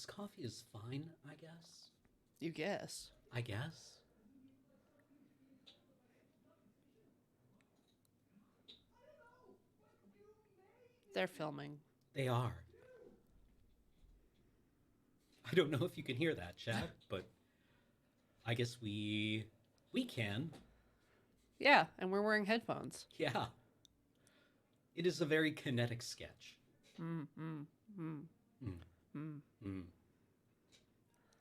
this coffee is fine, I guess. You guess. I guess. They're filming. They are. I don't know if you can hear that, chat, but I guess we can. Yeah, and we're wearing headphones. Yeah. It is a very kinetic sketch. Mm, mm, mm, Mm. mm. Mm.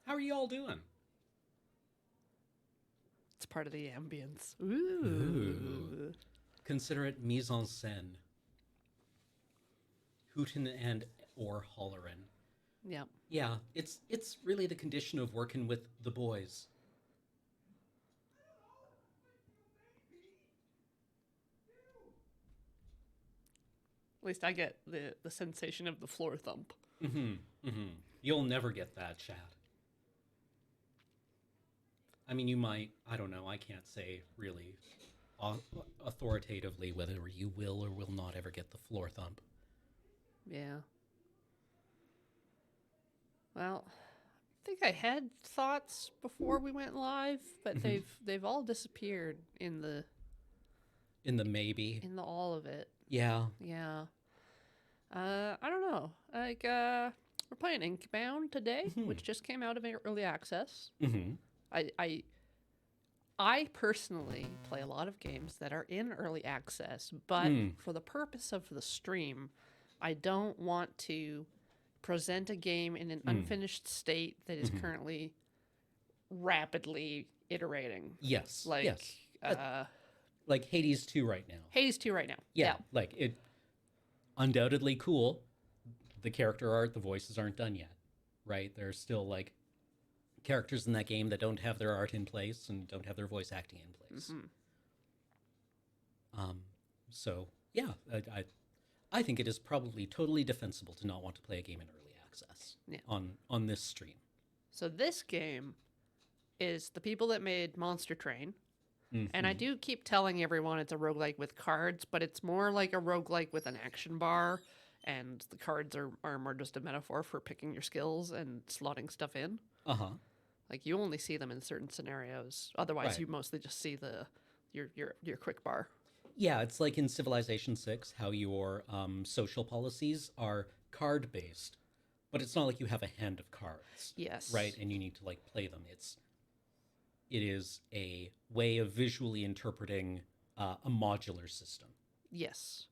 How are you all doing? It's part of the ambience. Ooh. Consider it mise en scène. Hootin' and or hollerin'. Yep. Yeah, it's really the condition of working with the boys. At least I get the sensation of the floor thump. Mm-hmm. Mm-hmm. You'll never get that, chat. I mean, you might. I don't know. I can't say really authoritatively whether you will or will not ever get the floor thump. Yeah. Well, I think I had thoughts before we went live, but Mhm. they've all disappeared in the Maybe. all of it. Yeah. Yeah. I don't know. Like we're playing Inkbound today, Mhm. which just came out of early access. Mm-hmm. I personally play a lot of games that are in early access, but for the purpose of the stream, I don't want to present a game in an unfinished state that is currently rapidly iterating. Yes. Like yes. Like Hades 2 right now. Hades 2 right now. Yeah. Like it. Undoubtedly cool. The character art, the voices aren't done yet, right? There's still like characters in that game that don't have their art in place and don't have their voice acting in place. So yeah, I think it is probably totally defensible to not want to play a game in early access on this stream. So this game is the people that made Monster Train. And I do keep telling everyone it's a roguelike with cards, but it's more like a roguelike with an action bar, and the cards are more just a metaphor for picking your skills and slotting stuff in. Uh-huh. Like you only see them in certain scenarios. Otherwise, Right. you mostly just see your quick bar. Yeah, it's like in Civilization 6, how your social policies are card-based, but it's not like you have a hand of cards. Yes. Right, and you need to like play them. It is a way of visually interpreting a modular system. Yes.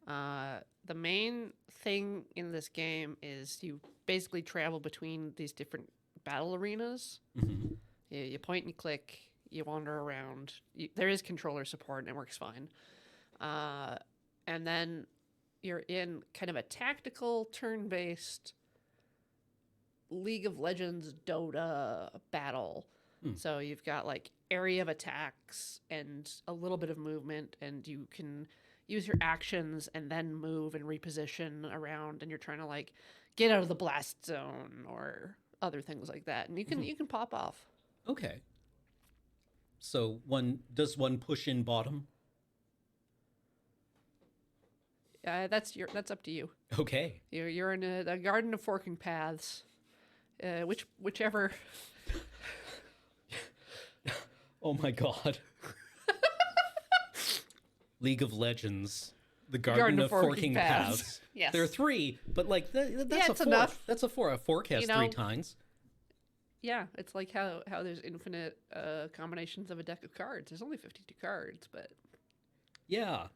The main thing in this game is you basically travel between these different battle arenas. Mm-hmm. You point and click. You wander around. There is controller support, and it works fine. And then you're in kind of a tactical, turn-based League of Legends Dota battle. So you've got like area of attacks and a little bit of movement, and you can use your actions and then move and reposition around, and you're trying to like get out of the blast zone or other things like that. And you can pop off. Okay. So does one push in bottom? That's up to you. Okay. You're in a garden of forking paths. Whichever. Oh my god. League of Legends, the Garden of Forking Paths. Yes. There are 3, but like that's it's a 4. enough. That's a 4. A fork has 3 times. Yeah, it's like how there's infinite combinations of a deck of cards. There's only 52 cards, but Yeah.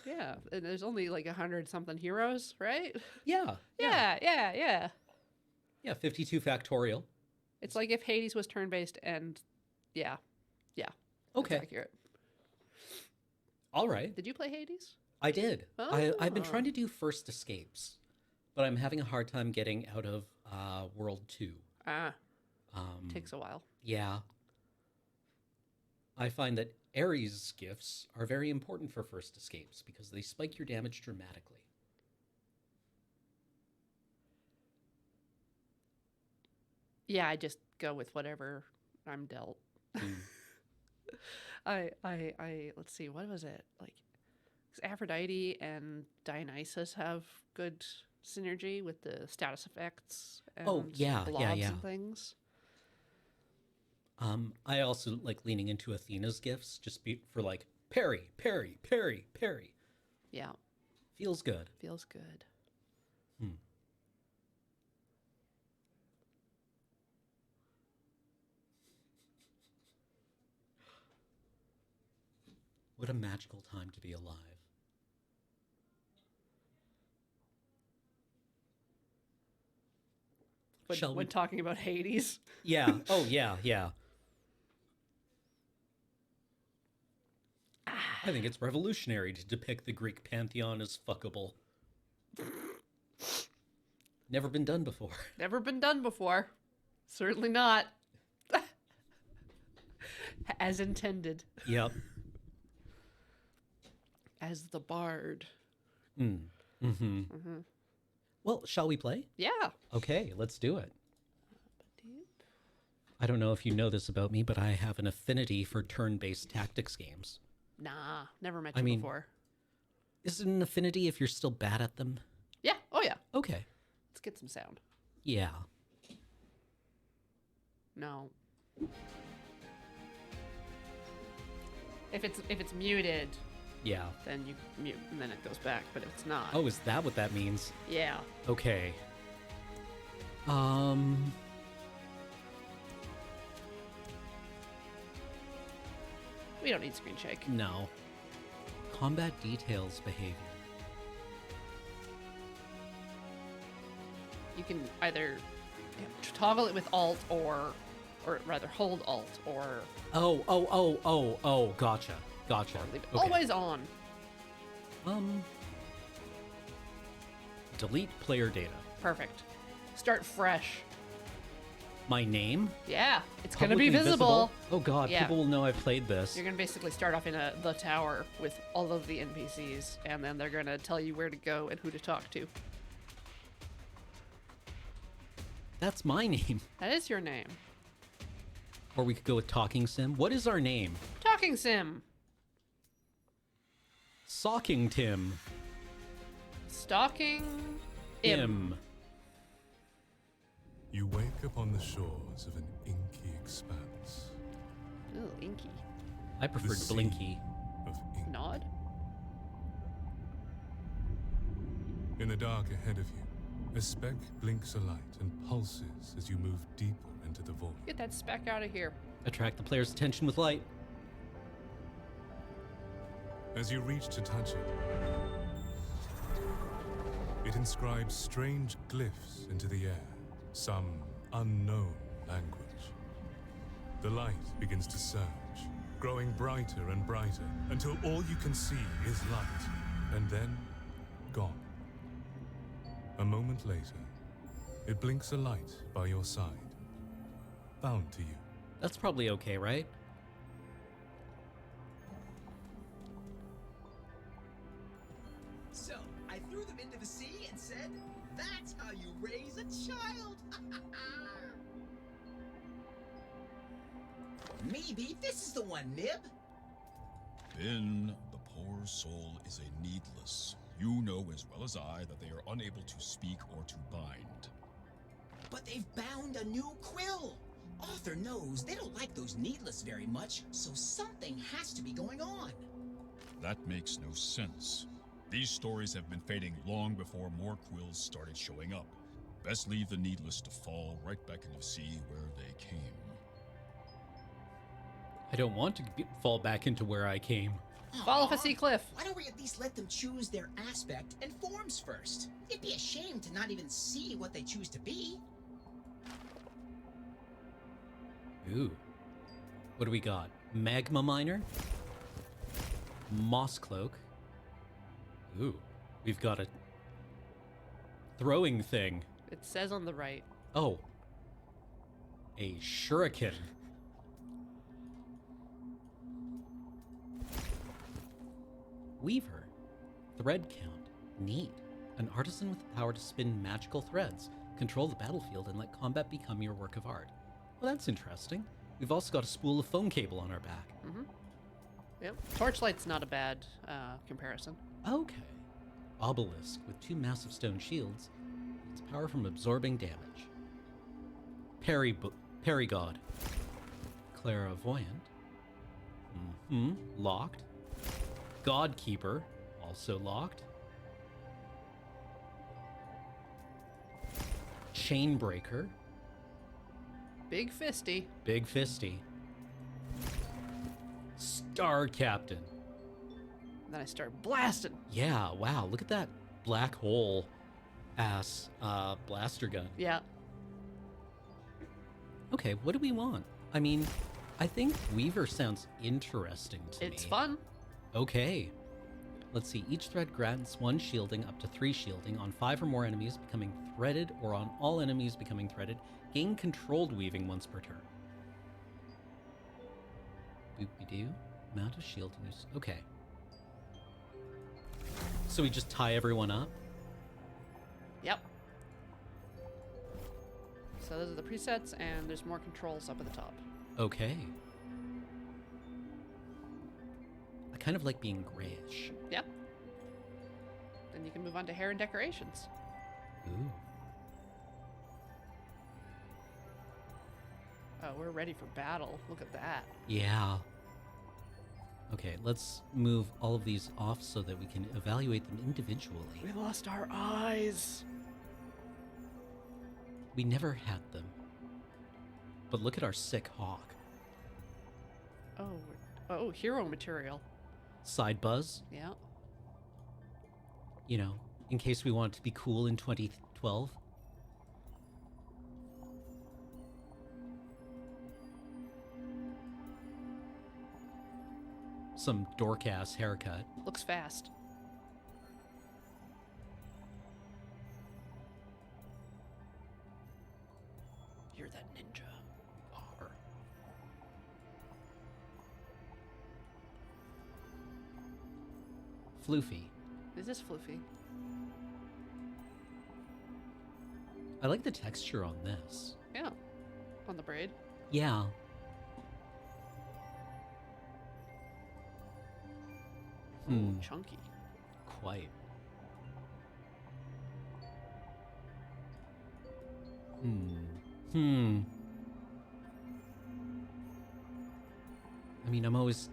yeah, and there's only like 100-something heroes, right? Yeah. Yeah. Yeah, 52 factorial. It's like if Hades was turn-based, and yeah. Okay. That's accurate. All right. Did you play Hades? I did. I've been Oh. trying to do first escapes, but I'm having a hard time getting out of World 2. Takes a while. Yeah. I find that Ares gifts are very important for first escapes because they spike your damage dramatically. Yeah, I just go with whatever I'm dealt. I let's see, what was it? Like 'cause Aphrodite and Dionysus have good synergy with the status effects and Oh, yeah, blobs yeah, yeah. and things. I also like leaning into Athena's gifts just for like parry, parry, parry, parry. Yeah, Feels good. feels good. Hmm. What a magical time to be alive. Shall When we? talking about Hades. Yeah. Oh, yeah, yeah. I think it's revolutionary to depict the Greek pantheon as fuckable. Never been done before. Never been done before. Certainly not. As intended. Yep. As the bard. Mm. Mm-hmm. Well, shall we play? Yeah. Okay, let's do it. I don't know if you know this about me, but I have an affinity for turn-based tactics games. Nah, never met I you mean- before. Is it an affinity if you're still bad at them? Yeah. Oh yeah. Okay. Let's get some sound. Yeah. No. If it's muted, Yeah. then you mute and then it goes back. But if it's not, Oh, is that what that means? yeah. Okay. We don't need screen shake. No. Combat details behavior. You can either toggle it with Alt or rather hold Alt or Oh, gotcha. Gotcha. leave it Okay. always on. Delete player data. Perfect. Start fresh. My name? Yeah, it's gonna be Publicly visible. Oh god, Yeah. people will know I've played this. You're gonna basically start off in the tower with all of the NPCs, and then they're gonna tell you where to go and who to talk to. That's my name. That is your name. Or we could go with Talking Sim. What is our name? Talking Sim. Socking Tim. Stalking Im. You wake upon the shores of an inky expanse Ooh, inky. I preferred sea. Blinky. of ink. Nod. In the dark ahead of you, a speck blinks a light and pulses as you move deeper into the void. Get that speck out of here. Attract the player's attention with light. As you reach to touch it, it inscribes strange glyphs into the air, some unknown language. The light begins to surge, growing brighter and brighter until all you can see is light, and then gone. A moment later, it blinks a light by your side, bound to you. That's probably okay, right? So, I threw them into the sea and said, that's how you raise a child! Maybe this is the one, Nib. Then the poor soul is a needless. You know as well as I that they are unable to speak or to bind. But they've bound a new quill. Arthur knows they don't like those needless very much, so something has to be going on. That makes no sense. These stories have been fading long before more quills started showing up. Best leave the needless to fall right back into the sea where they came. I don't want to fall back into where I came. Fall off a Aw, sea cliff. Why don't we at least let them choose their aspect and forms first? It'd be a shame to not even see what they choose to be. Ooh. What do we got? Magma Miner? Moss Cloak. Ooh. We've got a throwing thing. It says on the right. Oh. A shuriken. Weaver. Thread count. Neat. An artisan with the power to spin magical threads, control the battlefield, and let combat become your work of art. Well, that's interesting. We've also got a spool of phone cable on our back. Yep. Torchlight's not a bad comparison. Okay. Obelisk with 2 massive stone shields. Its power from absorbing damage. Perigod. Clairvoyant. Locked. Godkeeper. Also locked. Chainbreaker. Big fisty. Big Fisty. Star Captain. And then I start blasting. Yeah, wow, look at that black hole ass blaster gun. Yeah. Okay, what do we want? I mean, I think Weaver sounds interesting to me. It's fun. Okay. Let's see. Each thread grants 1 shielding up to 3 shielding on 5 or more enemies becoming threaded, or on all enemies becoming threaded. Gain controlled weaving once per turn. Boop-de-doo. Amount of shield and use. Okay. So we just tie everyone up? Yep. So those are the presets, and there's more controls up at the top. Okay. I kind of like being grayish. Yep. Then you can move on to hair and decorations. Ooh. Oh, we're ready for battle. Look at that. Yeah. Okay, let's move all of these off so that we can evaluate them individually. We lost our eyes. We never had them. But look at our sick hawk. Oh, hero material. Side buzz, Yeah. you know, in case we want it to be cool in 2012. Some dork-ass haircut. Looks fast. You're that ninja. Arr. Floofy. Is this floofy? I like the texture on this. Yeah. On the braid. Yeah. Ooh, chunky. Quite. I mean, I'm always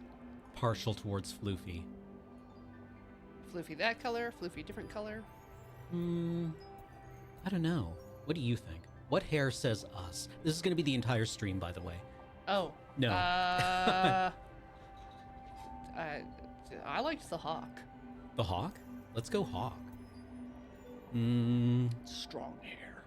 partial towards Floofy. Floofy that color, floofy different color. I don't know. What do you think? What hair says us? This is going to be the entire stream, by the way. Oh. No. I liked the hawk. The hawk? Let's go hawk. Strong hair.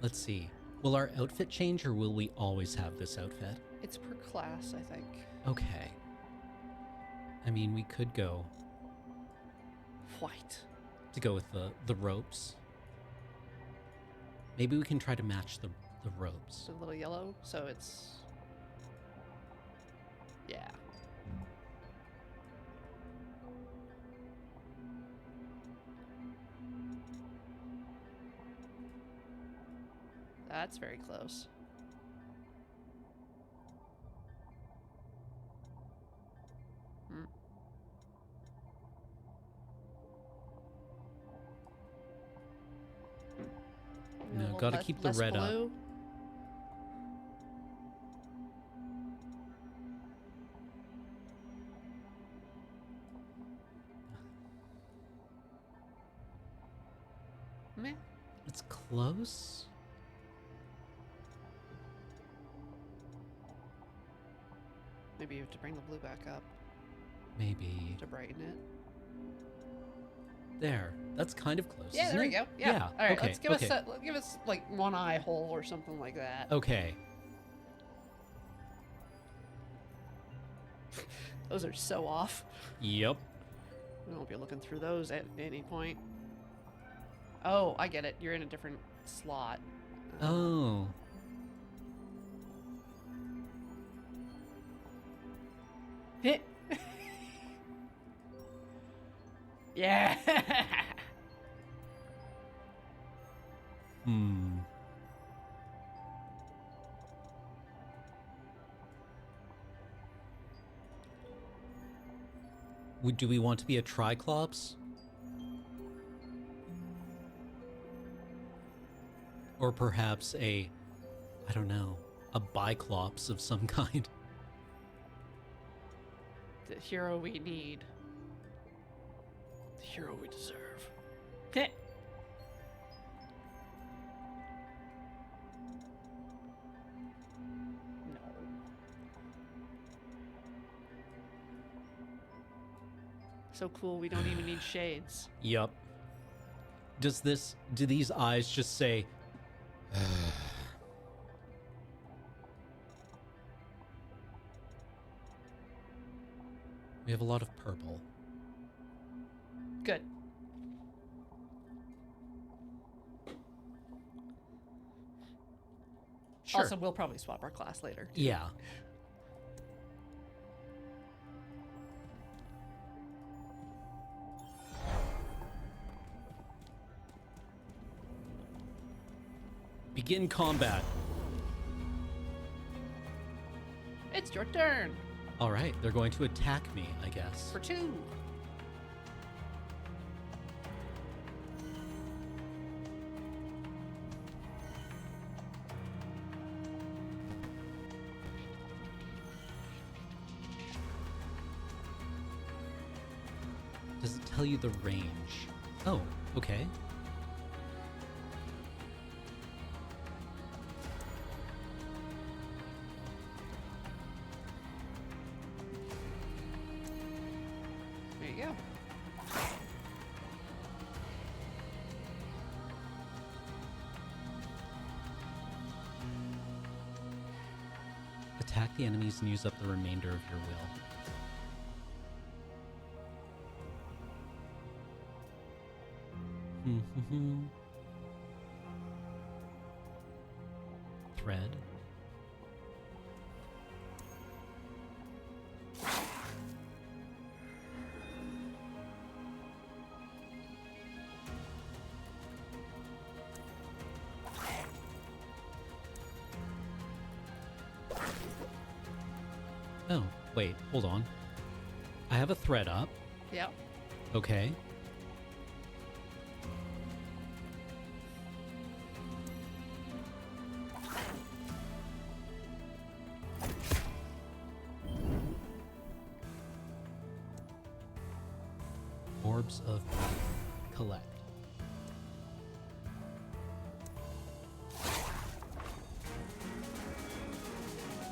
Let's see. Will our outfit change, or will we always have this outfit? It's per class, I think. Okay. I mean, we could go White. to go with the ropes. Maybe we can try to match the ropes. So a little yellow, so it's... Yeah. That's very close. No, A little gotta keep the less red up. blue. Meh. It's close. Maybe you have to bring the blue back up Maybe. to brighten it. There. That's kind of close. Yeah, isn't there we it? go. Yeah. All right, Okay. let's give okay. give us like one eye hole or something like that. Okay. Those are so off. Yep. We won't be looking through those at any point. Oh, I get it. You're in a different slot. Oh. Hit. Yeah. Do we want to be a Triclops? Or perhaps a, I don't know, a Biclops of some kind? The hero we need. The hero we deserve. Heh. No. So cool, we don't even need shades. Yup. Do these eyes just say, we have a lot of purple. Good. Sure. Also, we'll probably swap our class later. Yeah. Begin combat. It's your turn. All right, they're going to attack me, I guess. For 2. Does it tell you the range? Oh, okay. There you go. Attack the enemies and use up the remainder of your will. Thread. Oh, wait, hold on. I have a thread up. Yep. Okay. Orbs of collect.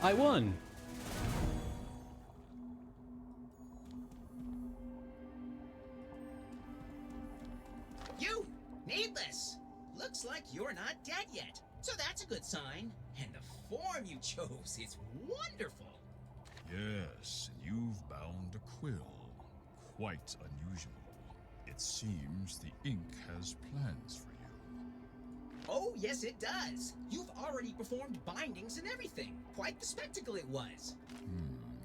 I won. You, Needless! Looks like you're not dead yet, so that's a good sign. And the form you chose is wonderful. Yes, and you've bound a quill. Quite unusual. It seems the ink has plans for you. Oh, yes, it does. You've already performed bindings and everything. Quite the spectacle it was.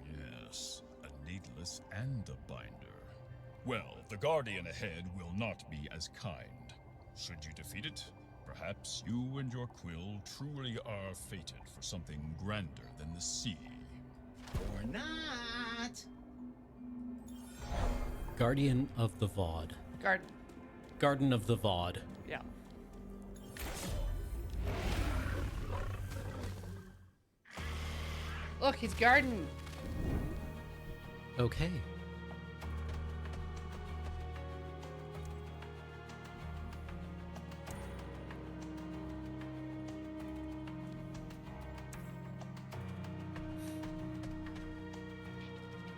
Yes, a needless and a binder. Well, the Guardian ahead will not be as kind. Should you defeat it, perhaps you and your quill truly are fated for something grander than the sea. Or not. Guardian of the Vod. Garden of the Vod. Yeah. Look, he's garden. Okay.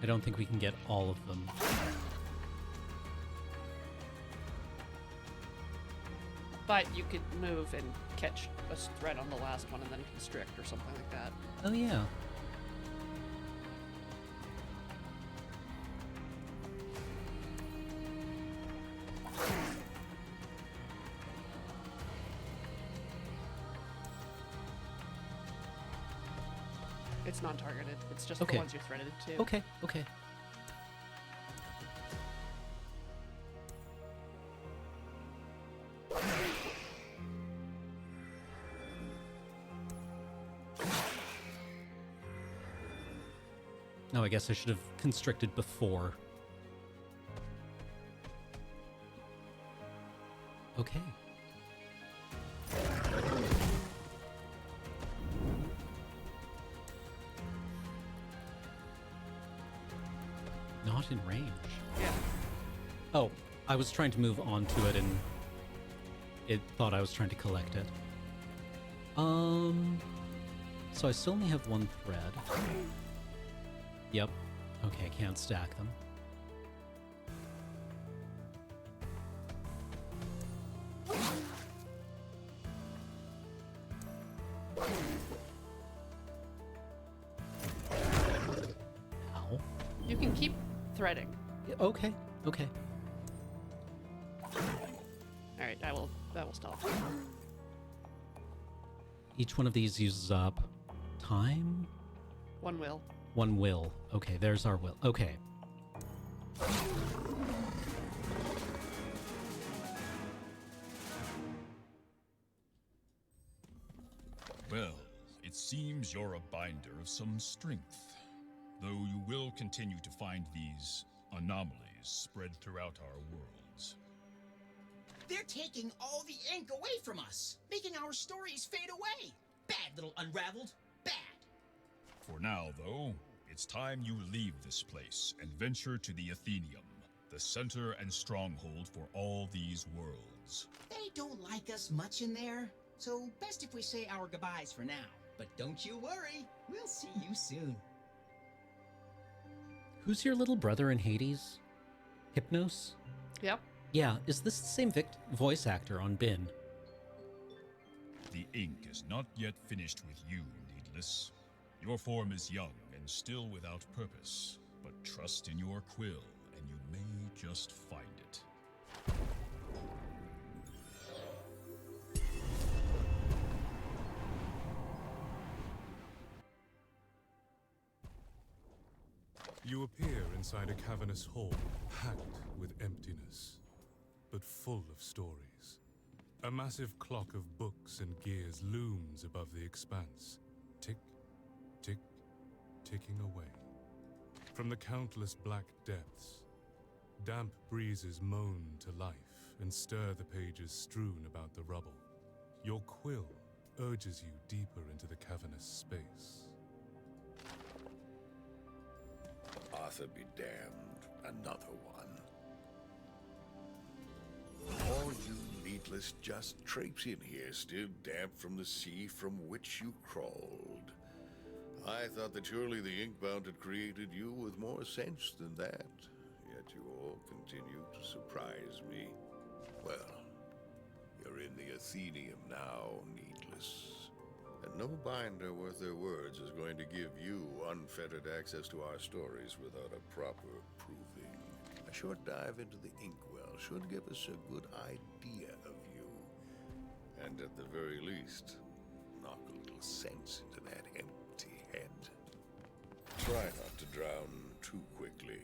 I don't think we can get all of them. But you could move and catch a thread on the last one and then constrict or something like that. Oh, yeah. It's non-targeted. It's just Okay. the ones you're threaded to. Okay, okay. No, I guess I should have constricted before. Okay. Not in range. Yeah. Oh, I was trying to move on to it and it thought I was trying to collect it. So I still only have one thread. Yep. Okay, can't stack them. Ow. You can keep threading. Yeah, okay, okay. All right, that will stop. Each one of these uses up time? One will. One will. Okay, there's our will. Okay. Well, it seems you're a binder of some strength. Though you will continue to find these anomalies spread throughout our worlds. They're taking all the ink away from us, making our stories fade away. Bad little Unraveled. Bad. For now, though, it's time you leave this place and venture to the Athenium, the center and stronghold for all these worlds. They don't like us much in there, so best if we say our goodbyes for now. But don't you worry, we'll see you soon. Who's your little brother in Hades? Hypnos? Yep. Yeah, is this the same voice actor on Bin? The ink is not yet finished with you, Needless. Your form is young and still without purpose, but trust in your quill, and you may just find it. You appear inside a cavernous hall, packed with emptiness, but full of stories. A massive clock of books and gears looms above the expanse, tick, tick, ticking away. From the countless black depths, damp breezes moan to life and stir the pages strewn about the rubble. Your quill urges you deeper into the cavernous space. Arthur be damned, another one. All you needless just traipse in here, still damp from the sea from which you crawled. I thought that surely the Inkbound had created you with more sense than that. Yet you all continue to surprise me. Well, you're in the Athenium now, needless. And no binder worth their words is going to give you unfettered access to our stories without a proper proving. A short dive into the inkwell should give us a good idea of you. And at the very least, knock a little sense into that empty head. Try not to drown too quickly.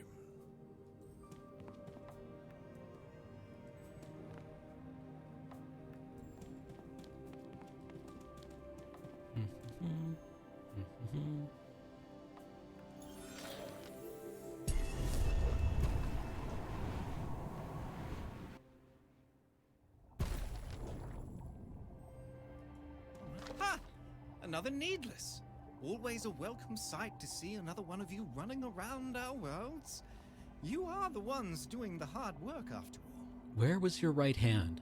Ha! Another Needless. Always a welcome sight to see another one of you running around our worlds. You are the ones doing the hard work, after all. Where was your right hand?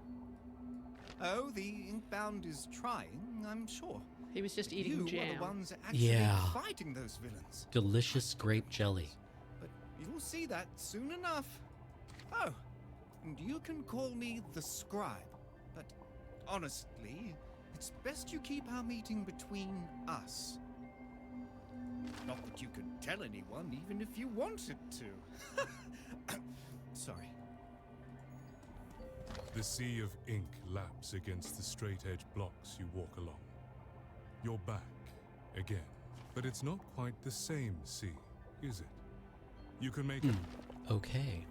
Oh, the Inkbound is trying, I'm sure. He was just eating You are jam. the ones actually Yeah. fighting those villains. Delicious grape jelly. But you'll see that soon enough. Oh, and you can call me the Scribe. But honestly, it's best you keep our meeting between us. Not that you could tell anyone, even if you wanted to. Sorry. The sea of ink laps against the straight-edge blocks you walk along. You're back, again. But it's not quite the same sea, is it? You can make Okay.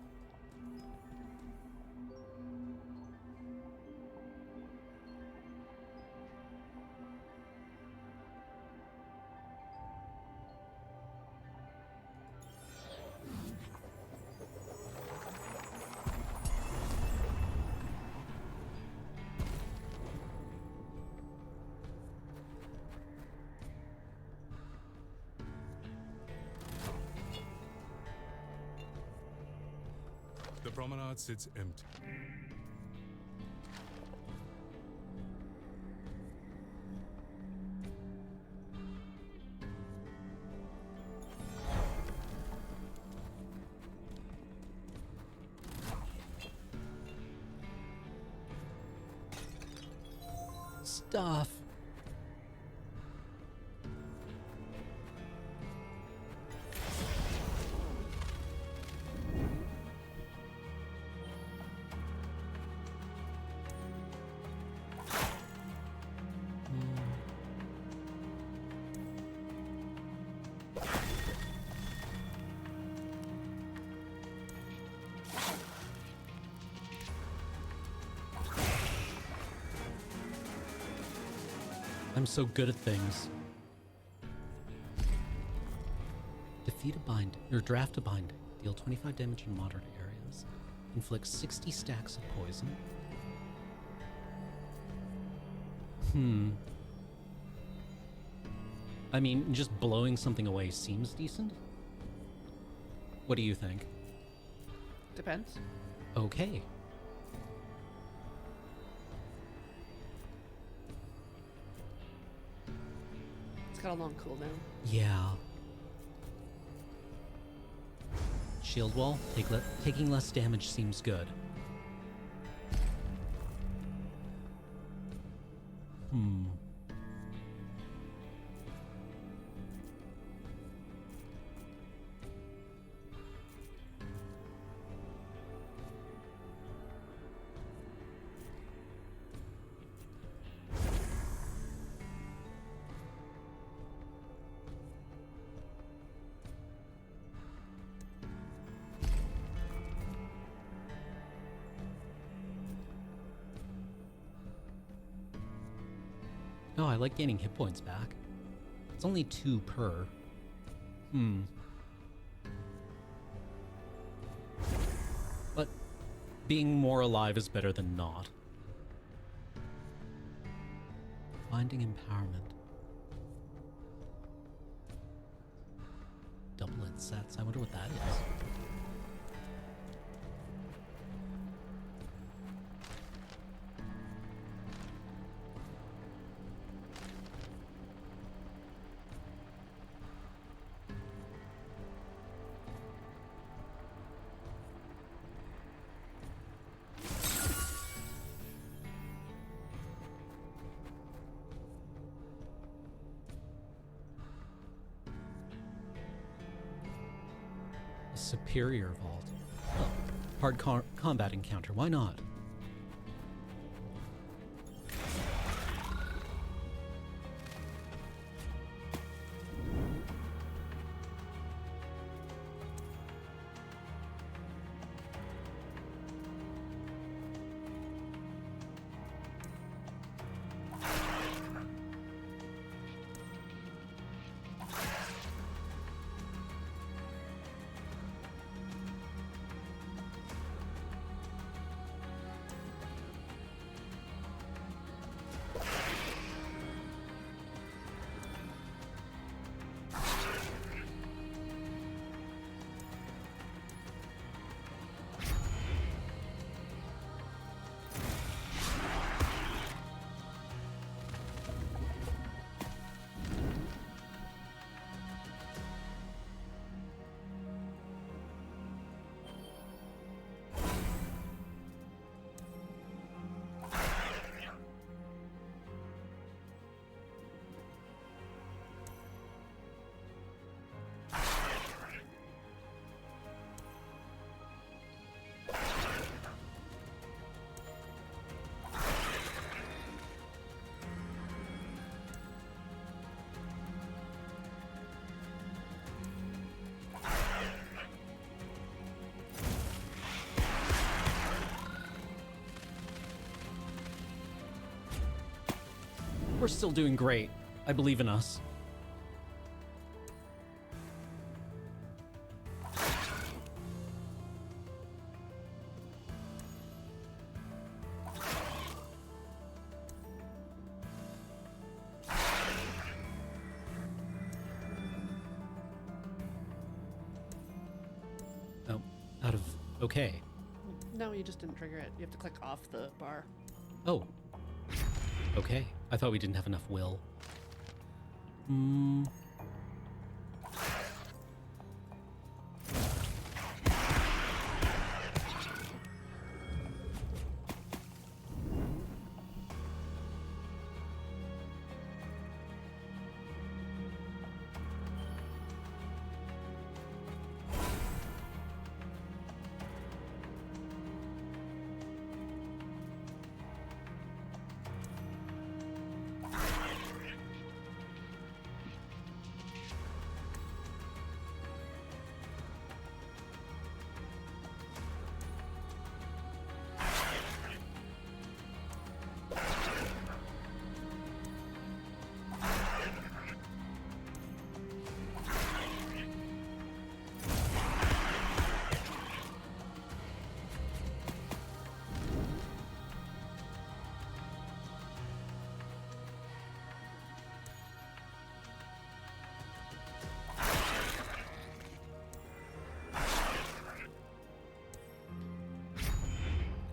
promenade sits empty. Stuff. I'm so good at things. Defeat a bind, or draft a bind. Deal 25 damage in moderate areas. Inflict 60 stacks of poison. I mean, just blowing something away seems decent. What do you think? Depends. Okay. It's got a long cooldown. Yeah. Shield wall, taking less damage seems good. Oh, I like gaining hit points back. It's only 2 per. But being more alive is better than not. Finding empowerment. Double-edged sets. I wonder what that is. Superior vault. Oh, hard combat encounter. Why not? We're still doing great. I believe in us. Oh, out of okay. No, you just didn't trigger it. You have to click off the bar. Oh. Okay. I thought we didn't have enough will. Hmm.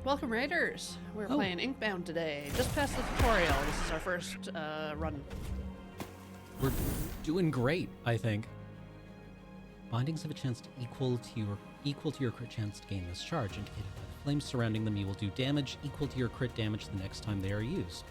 Welcome, Raiders! We're Oh. playing Inkbound today. Just past the tutorial. This is our first run. We're doing great, I think. Bindings have a chance to equal to your crit chance to gain this charge. Indicated by the flames surrounding them, you will do damage equal to your crit damage the next time they are used.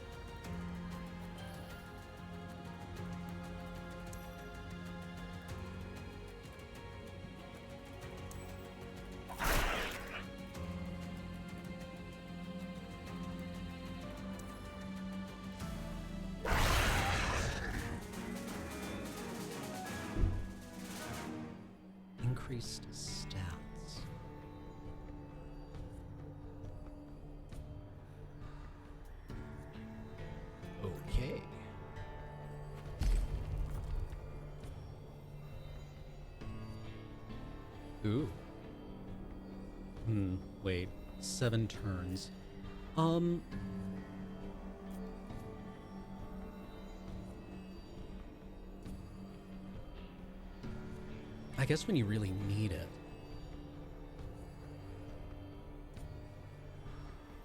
Increased stats. Okay. Ooh. Wait. 7 turns. I guess when you really need it.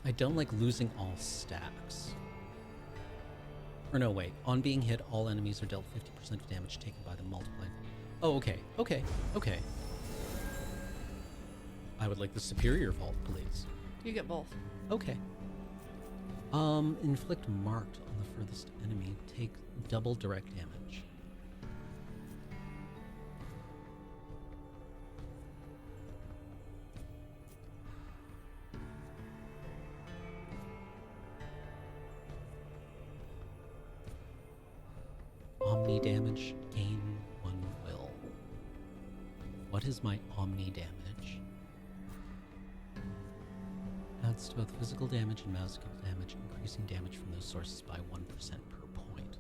I don't like losing all stacks. Or no, wait. On being hit, all enemies are dealt 50% of damage taken by them multiplied. Oh, okay. Okay. Okay. I would like the superior vault, please. You get both. Okay. Inflict marked on the furthest enemy. Take double direct damage. Omni damage, gain 1 will. What is my omni damage? Adds to both physical damage and magical damage, increasing damage from those sources by 1% per point.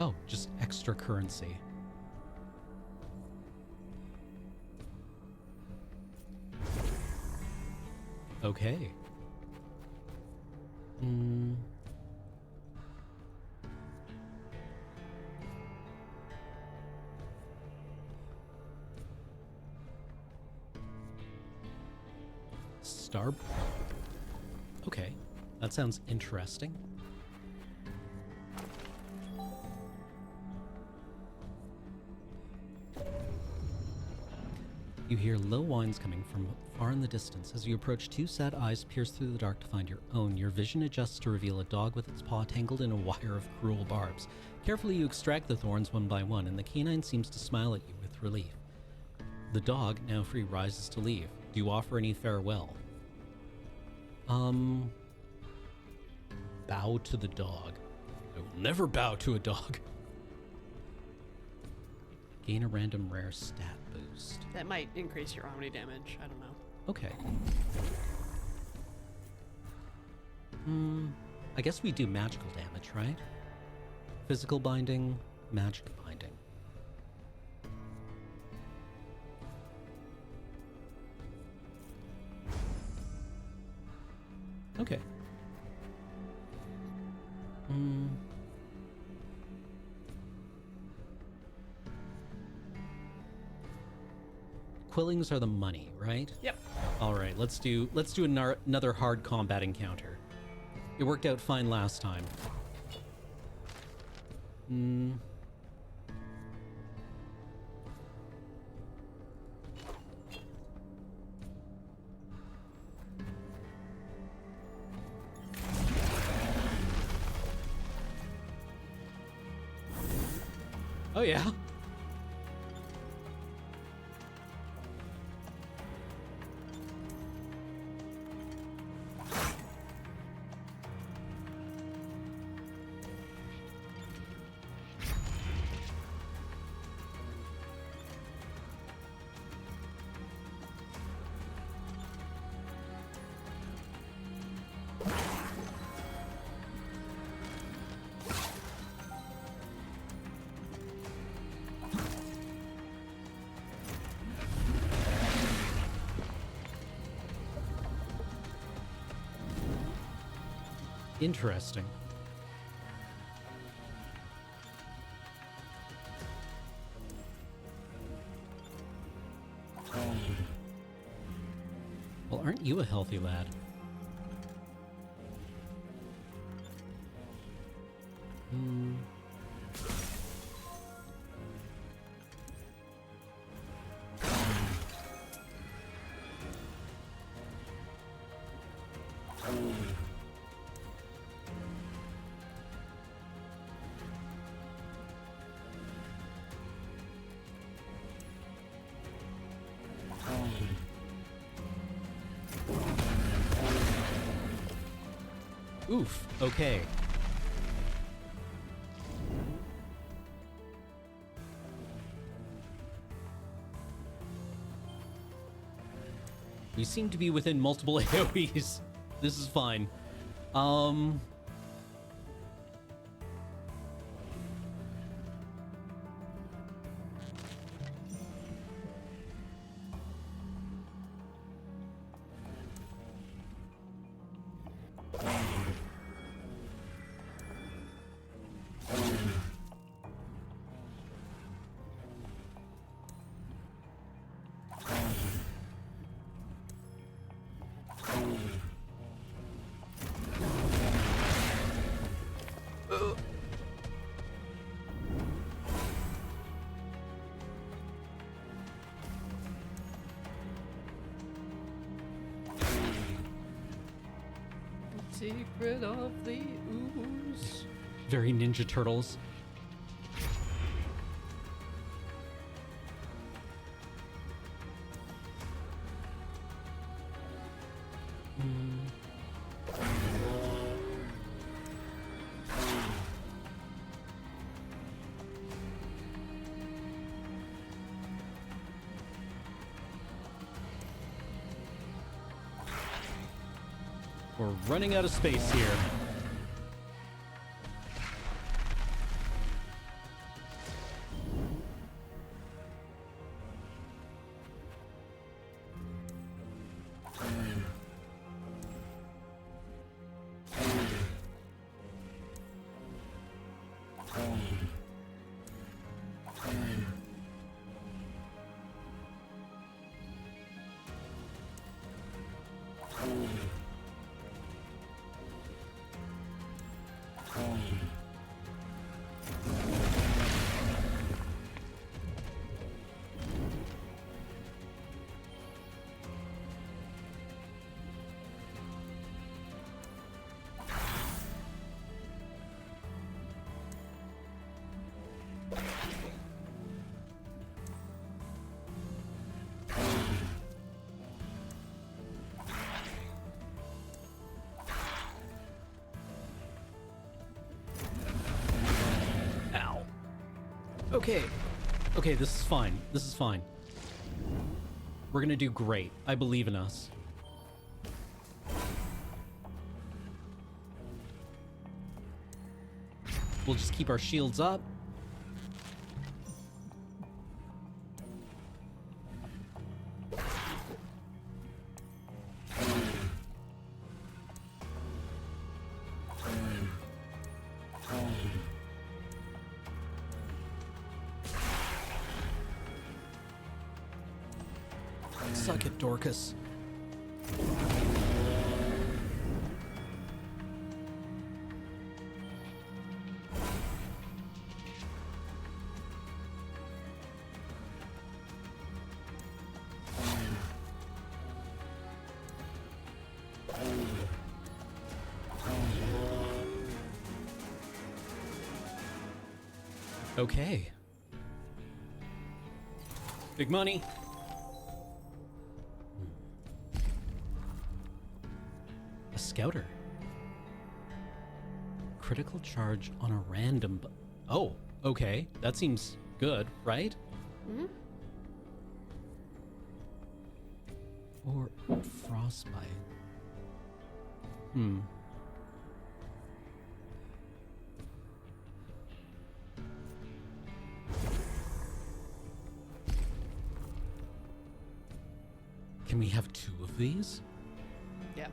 Oh, just extra currency. Okay. Star. Okay, that sounds interesting. You hear low whines coming from far in the distance. As you approach, 2 sad eyes pierce through the dark to find your own. Your vision adjusts to reveal a dog with its paw tangled in a wire of cruel barbs. Carefully, you extract the thorns one by one, and the canine seems to smile at you with relief. The dog, now free, rises to leave. Do you offer any farewell? Bow to the dog. I will never bow to a dog. Gain a random rare stat boost. That might increase your omni damage. I don't know. Okay. I guess we do magical damage, right? Physical binding, magic binding. Okay. Hmm. Quillings are the money, right? Yep. All right, let's do another hard combat encounter. It worked out fine last time. Hmm. Oh yeah. Interesting. Well, aren't you a healthy lad? Hmm. Oof, okay. We seem to be within multiple AoEs. This is fine. Secret of the ooze. Very Ninja Turtles. We're running out of space here. Ow. Okay. Okay, this is fine. This is fine. We're gonna do great. I believe in us. We'll just keep our shields up. Suck it, Dorcas. Okay. Big money. A scouter. Critical charge on a random. Oh, okay. That seems good, right? Mm-hmm. Or frostbite. Hmm. Can we have 2 of these? Yeah.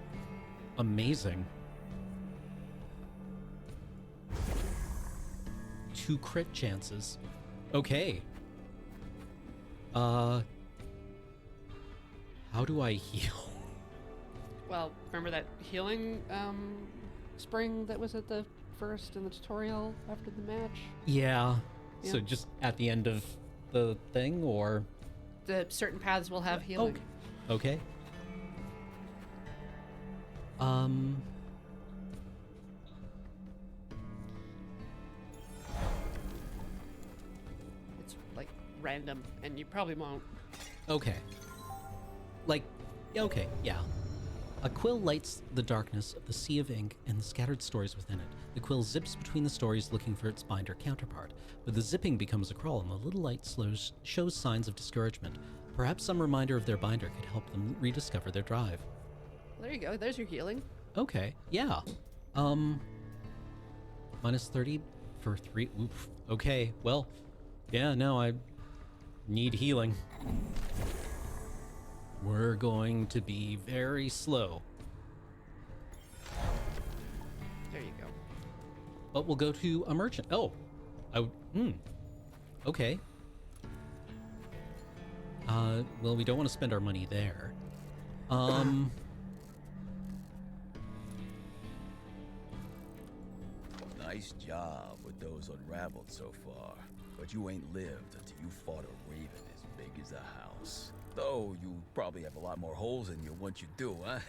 Amazing. 2 crit chances. Okay. How do I heal? Well, remember that healing spring that was at the first in the tutorial after the match? Yeah. So Yeah. just at the end of the thing, or The certain paths will have healing. okay. It's like random, and you probably won't. Okay. Like, okay, yeah. A quill lights the darkness of the sea of ink and the scattered stories within it. The quill zips between the stories looking for its binder counterpart, but the zipping becomes a crawl and the little light shows signs of discouragement. Perhaps some reminder of their binder could help them rediscover their drive. There you go. There's your healing. Okay, yeah. Minus 30 for 3. Oof. Okay, well, yeah, no, I need healing. We're going to be very slow. There you go. But we'll go to a merchant. Oh, okay. Well, we don't want to spend our money there. Nice job with those unraveled so far. But you ain't lived until you fought a raven as big as a house. Though you probably have a lot more holes in you once you do, huh?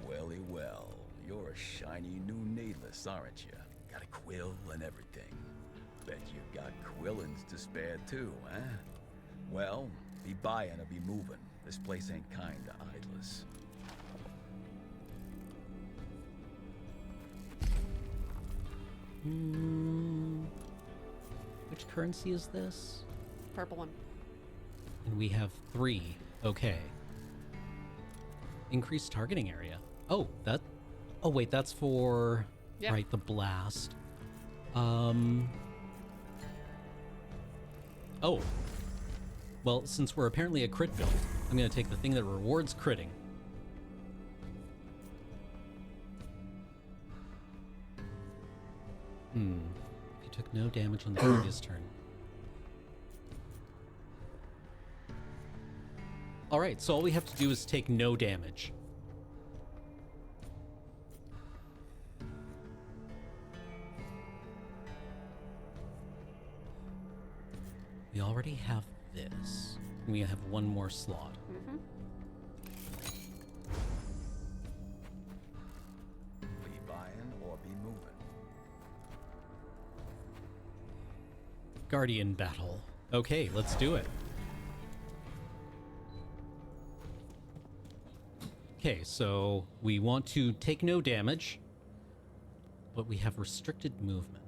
Welly well, you're a shiny new needless, aren't you? Got a quill and everything. Bet you got quillins to spare too, huh? Well, be buying or be moving. This place ain't kind to idlers. Which currency is this? Purple one. And we have 3. Okay. Increased targeting area. Oh, that... Oh, wait, that's for... Yeah. Right, the blast. Oh. Well, since we're apparently a crit build, I'm going to take the thing that rewards critting. If you took no damage on the previous turn. Alright, so all we have to do is take no damage. We already have this. We have one more slot. Mm-hmm. Be buying or be moving. Guardian battle. Okay, let's do it. Okay, so we want to take no damage, but we have restricted movement.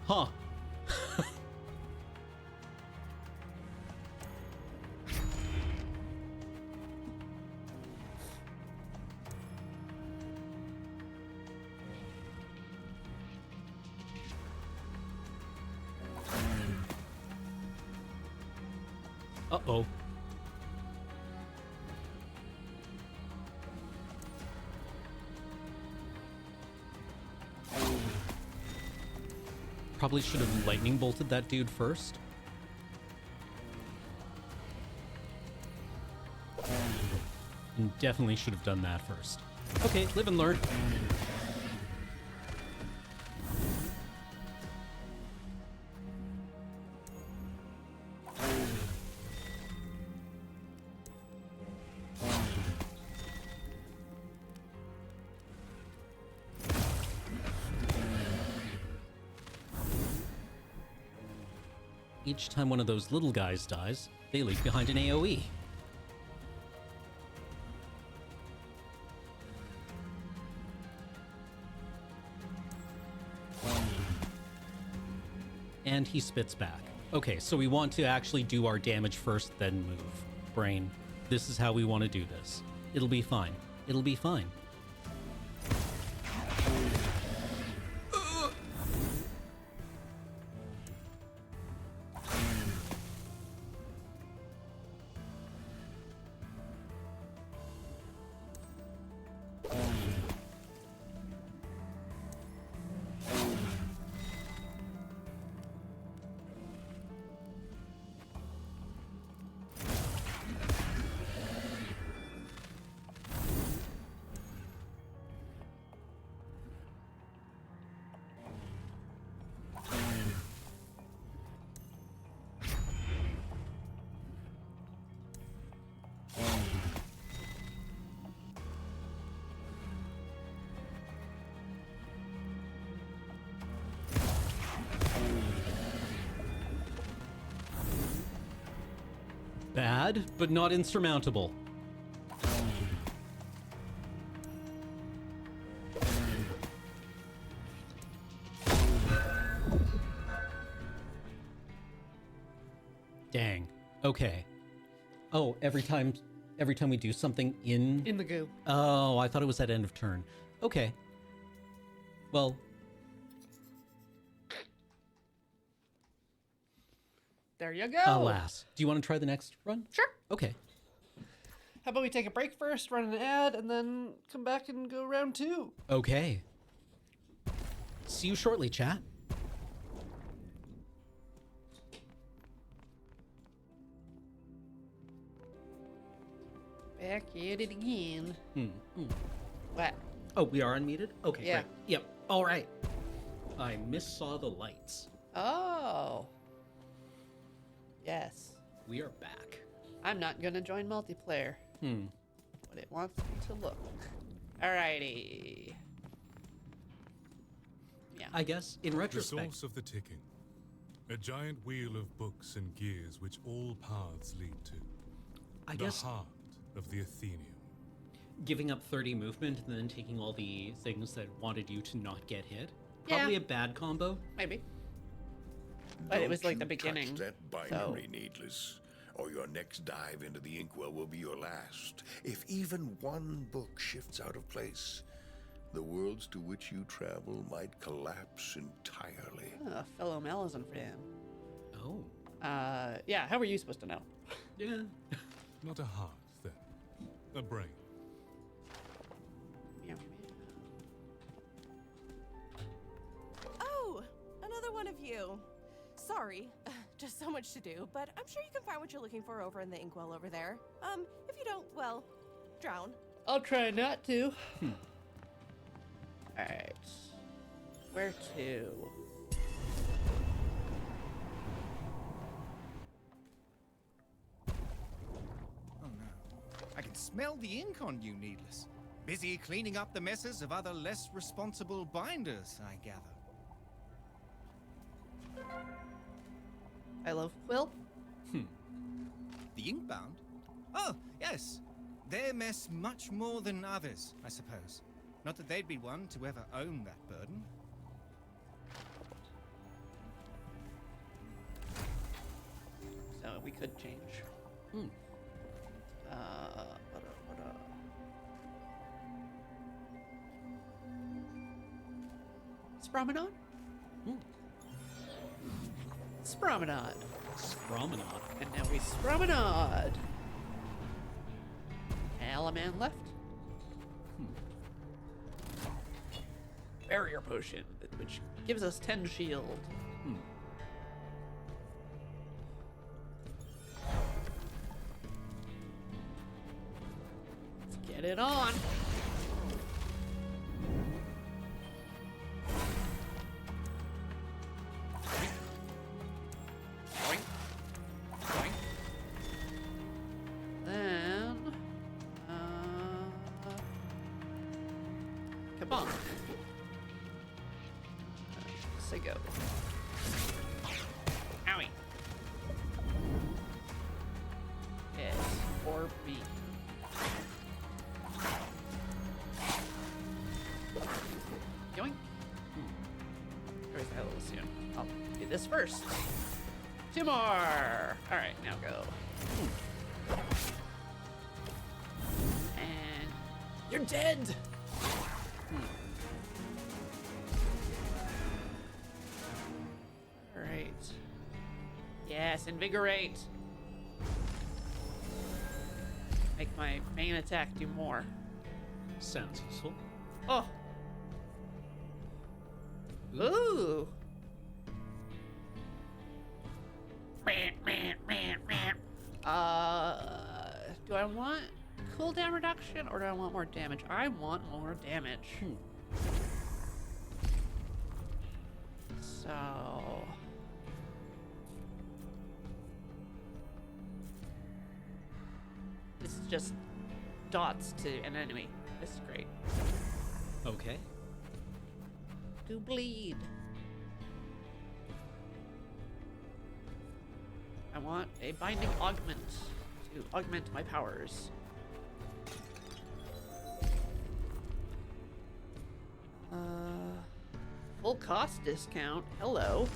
Huh. Uh-oh. probably should have lightning bolted that dude first. And definitely should have done that first. Okay, live and learn. Each time one of those little guys dies, they leave behind an AoE. And he spits back. Okay, so we want to actually do our damage first, then move. Brain, this is how we want to do this. It'll be fine. It'll be fine. Bad, but not insurmountable. Dang. Okay. Oh, every time we do something in In the goo. Oh, I thought it was at end of turn. Okay. Well, There you go. alas. Do you want to try the next run? Sure. Okay. How about we take a break first, run an ad, and then come back and go round 2? Okay. See you shortly, chat. Back at it again. What? Oh, we are unmuted? Okay, Yeah. great. Yep. All right. I missaw the lights. Oh. Yes. We are back. I'm not gonna join multiplayer. But it wants me to look. Alrighty. Yeah. I guess, in The retrospect, source of the ticking. A giant wheel of books and gears which all paths lead to. I The guess heart of the Athenium. giving up 30 movement and then taking all the things that wanted you to not get hit, Yeah. probably a bad combo. Maybe. But it was Don't like the you beginning. touch that binary, Needless, or your next dive into the inkwell will be your last. If even one book shifts out of place, the worlds to which you travel might collapse entirely. Fellow Malazan fan. Oh. Yeah, how were you supposed to know? Yeah. Not a heart, then. A brain. Yeah. Oh, another one of you. Sorry, just so much to do, but I'm sure you can find what you're looking for over in the inkwell over there. If you don't, well, drown. I'll try not to. Alright. Where to? Oh no. I can smell the ink on you, Needless. Busy cleaning up the messes of other less responsible binders, I gather. I love Quill. The Inkbound? Oh, yes. Their mess much more than others, I suppose. Not that they'd be one to ever own that burden. So we could change. What Spromenade? Spromenade. Promenade. And now we Spromenade. Alaman left. Barrier potion, which gives us 10 shield. Get it on. Boing. Boing. Then, kabonk. Say go. Owie. Yes, or B. Yoink. Where's that little soon? I'll do this first. 2 more. All right, now go. And you're dead. All right. Yes, invigorate. Make my main attack do more. Sounds useful. Oh. Ooh. Do I want cooldown reduction or do I want more damage? I want more damage. So this is just dots to an enemy. This is great. Okay. To bleed. I want a binding augment to augment my powers. Full cost discount. Hello.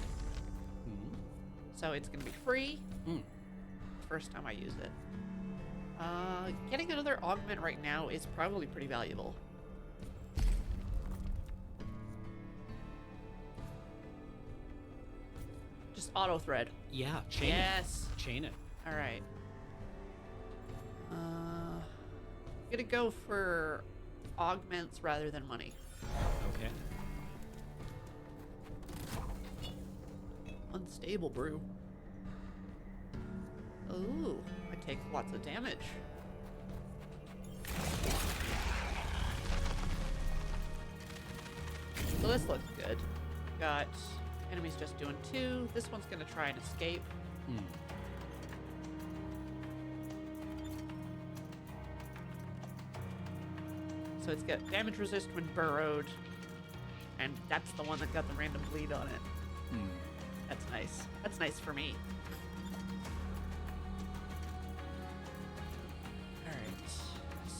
So it's gonna be free. First time I use it. Getting another augment right now is probably pretty valuable. Just auto thread. Yeah, chain Yes. it. Chain it. All right. Gonna go for augments rather than money. Okay. Unstable brew. Ooh, I take lots of damage. So this looks good. Got enemies just doing 2. This one's gonna try and escape. So it's got damage resist when burrowed, and that's the one that got the random bleed on it. That's nice. That's nice for me. Alright.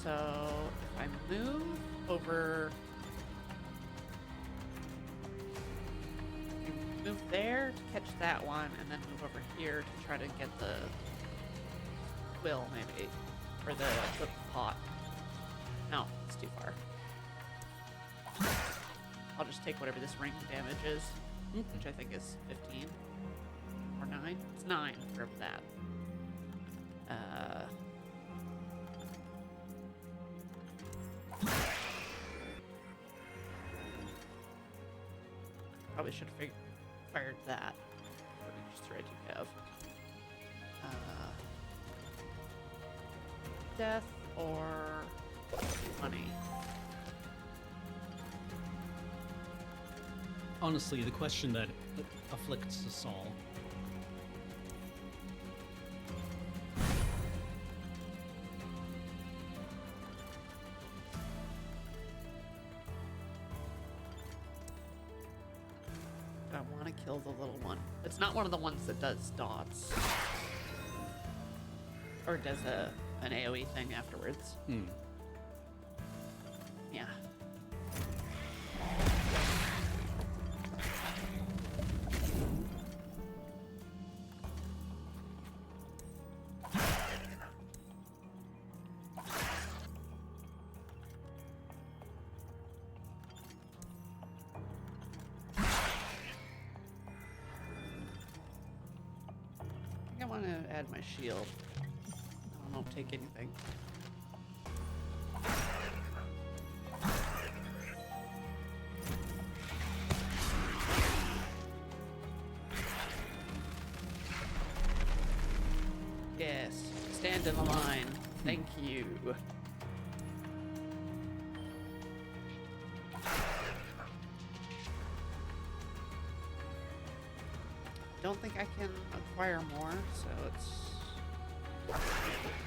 So if I move over, move there to catch that one, and then move over here to try to get the quill, maybe, or the pot. No, it's too far. I'll just take whatever this ring damage is, which I think is 15 or 9. It's 9 for that. Probably should have fired that. What each thread you have. Death or money. Honestly, the question that afflicts us all. I want to kill the little one. It's not one of the ones that does dots. Or does an AoE thing afterwards. Yeah. I want to add my shield. I won't take anything. Yes, stand in the line. Thank you. don't think I can acquire more, so it's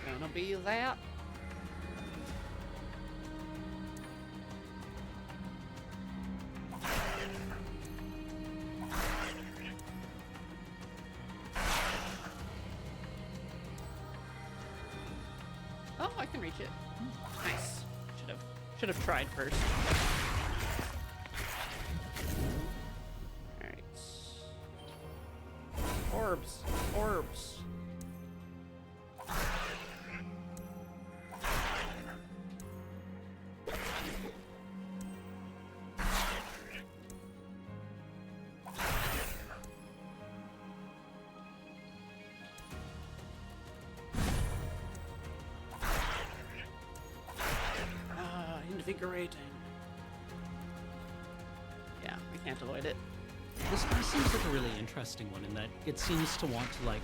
gonna be that. Oh, I can reach it. Nice. Should have tried first. All right. Orbs. Invigorating. Yeah, we can't avoid it. This guy seems like a really interesting one in that it seems to want to, like,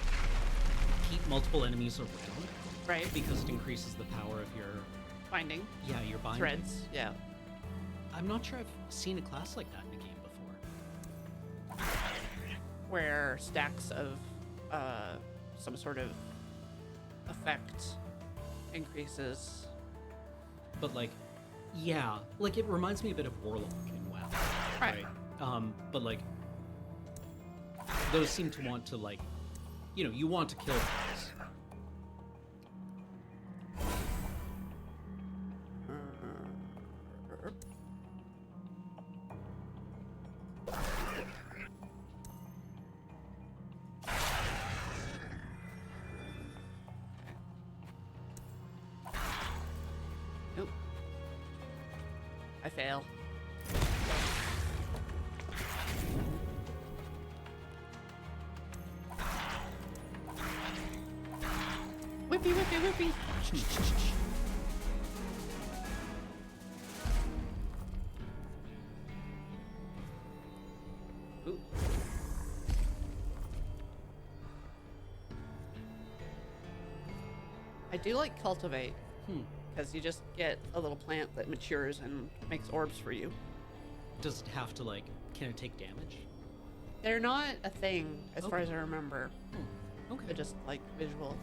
keep multiple enemies around. Right. Because it increases the power of your... Binding. Yeah, your binding. Threads. Yeah. I'm not sure I've seen a class like that in a game before. Where stacks of some sort of effect increases. But, like, yeah, like, it reminds me a bit of Warlock in WoW. Right. But, like, those seem to want to, like, you know, you want to kill things. Nope. I fail. Whippy, whippy, whippy. Ooh. I do like cultivate. Because you just get a little plant that matures and makes orbs for you. Does it have to, like, can it take damage? They're not a thing, as far as I remember. Okay. They're just, like, visual.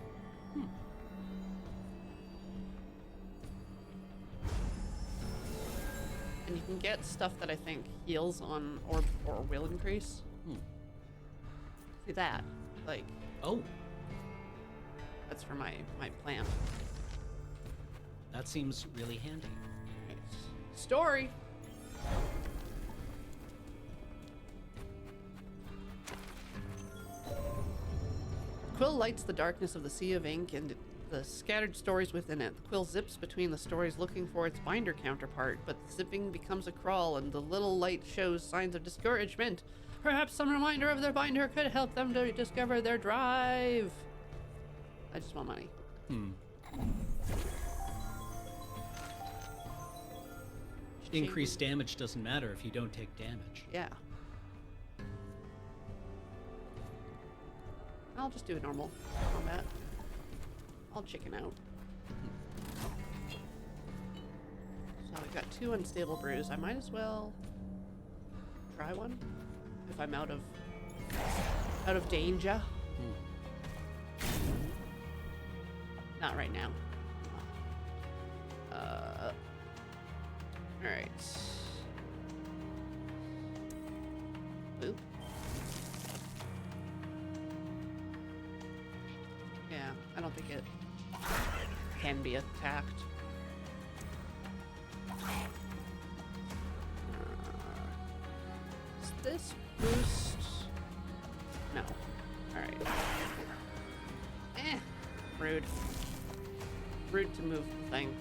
And you can get stuff that I think heals on orb or will increase. See that? Like, Oh, that's for my plant. that seems really handy. Story! Quill lights the darkness of the sea of ink and the scattered stories within it. The quill zips between the stories looking for its binder counterpart, but the zipping becomes a crawl and the little light shows signs of discouragement. Perhaps some reminder of their binder could help them to discover their drive. I just want money. Increased damage doesn't matter if you don't take damage. Yeah. I'll just do a normal combat. I'll chicken out. So we've got 2 unstable brews. I might as well try one if I'm out of danger. Not right now. All right. Boop. Yeah, I don't think it can be attacked. Is this boost? No. Alright. Rude. Rude to move the thing.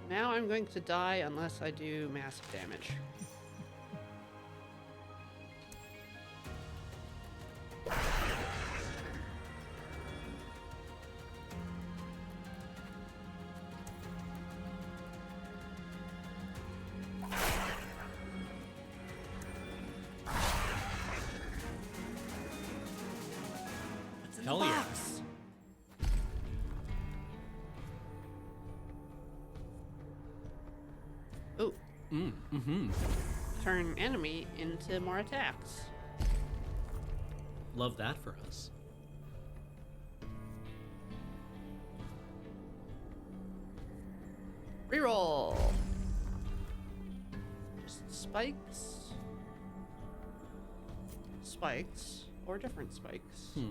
Now I'm going to die unless I do massive damage. Hell yeah. box. Ooh. Turn enemy into more attacks. Love that for us. Reroll. Just spikes. Spikes. Or different spikes. The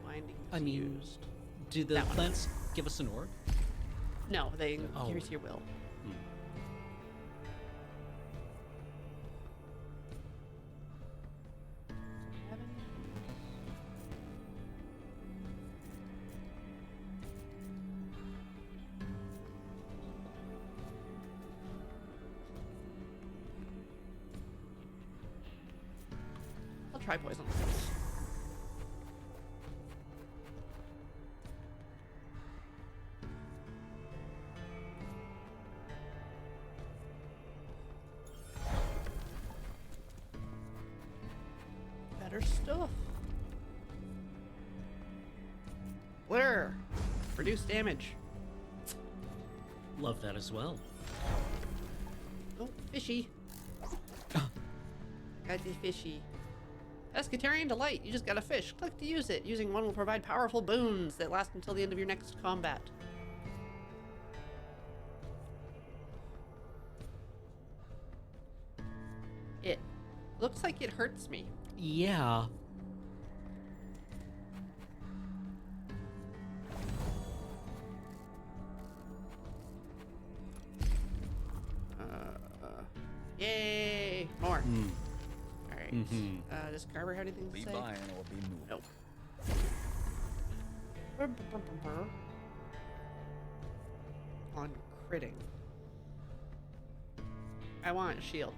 binding I mean, used. do the That one. plants give us an orb? No, they Oh. here's your will. Have any? I'll try poison. Better stuff. Blur. Reduce damage. Love that as well. Oh, fishy. Got the fishy. Pescatarian Delight. You just got a fish. Click to use it. Using one will provide powerful boons that last until the end of your next combat. It looks like it hurts me. Yeah. Yay! More. Mm. Alright. Mhm. Does Carver have anything to Be say? buying or be moving. Nope. On critting. I want a shield.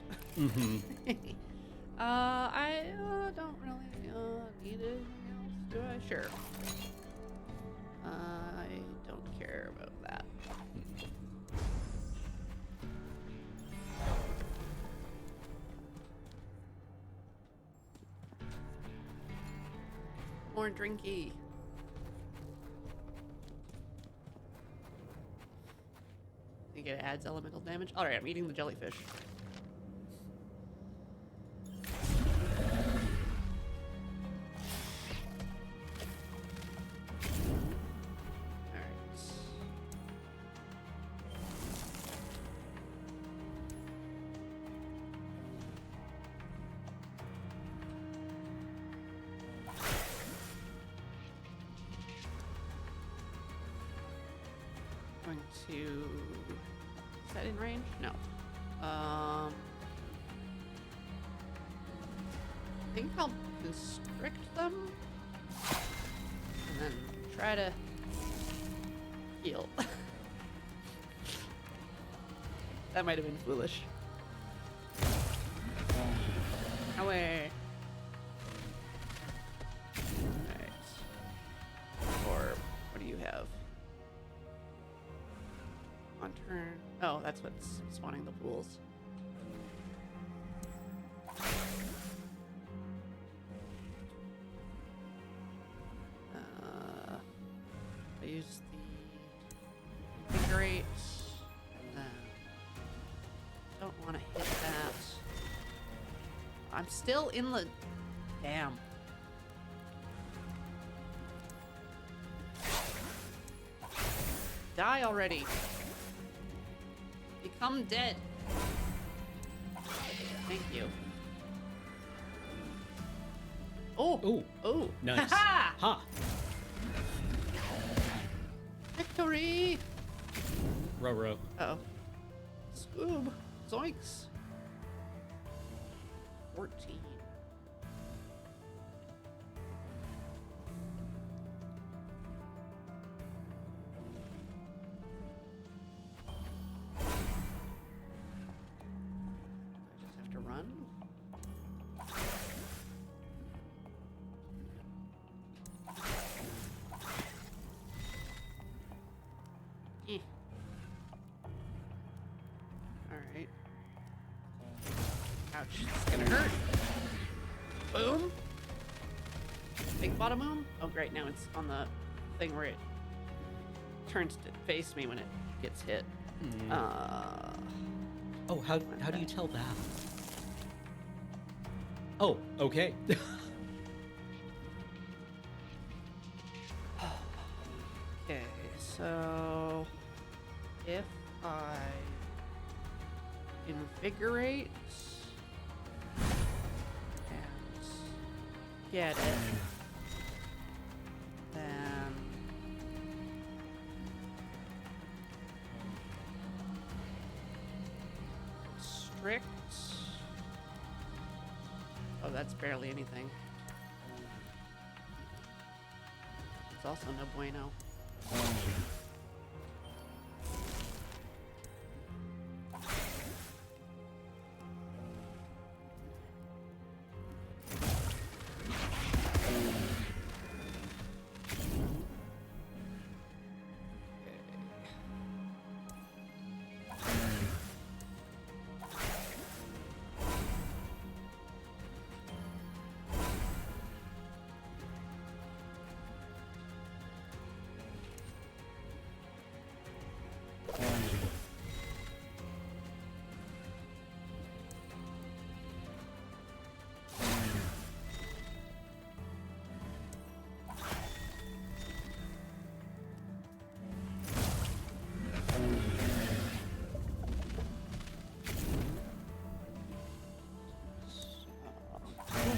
I don't really need anything else, do I? Sure. I don't care about that. More drinky. Think it adds elemental damage? Alright, I'm eating the jellyfish. Alright. Going to... Is that in range? No. I think I'll constrict them and then try to heal. That might have been foolish. Away. Alright. Or what do you have? On turn. Oh, that's what's spawning the pools. I use the invigorate. And then don't want to hit that. I'm still in the. Damn. Die already. Become dead. Thank you. Oh. Ooh. Oh. Nice. Ha! Ha! Victory. Row. Oh. Scoob. Zoinks. 14. I just have to run. Eh. Alright. Ouch, it's gonna hurt. Boom. big bottom moon? Oh, great. Now it's on the thing where it turns to face me when it gets hit. Oh, how do you tell that? Oh, okay. Okay, so if I invigorate and get it, then strict. Oh, that's barely anything. It's also no bueno.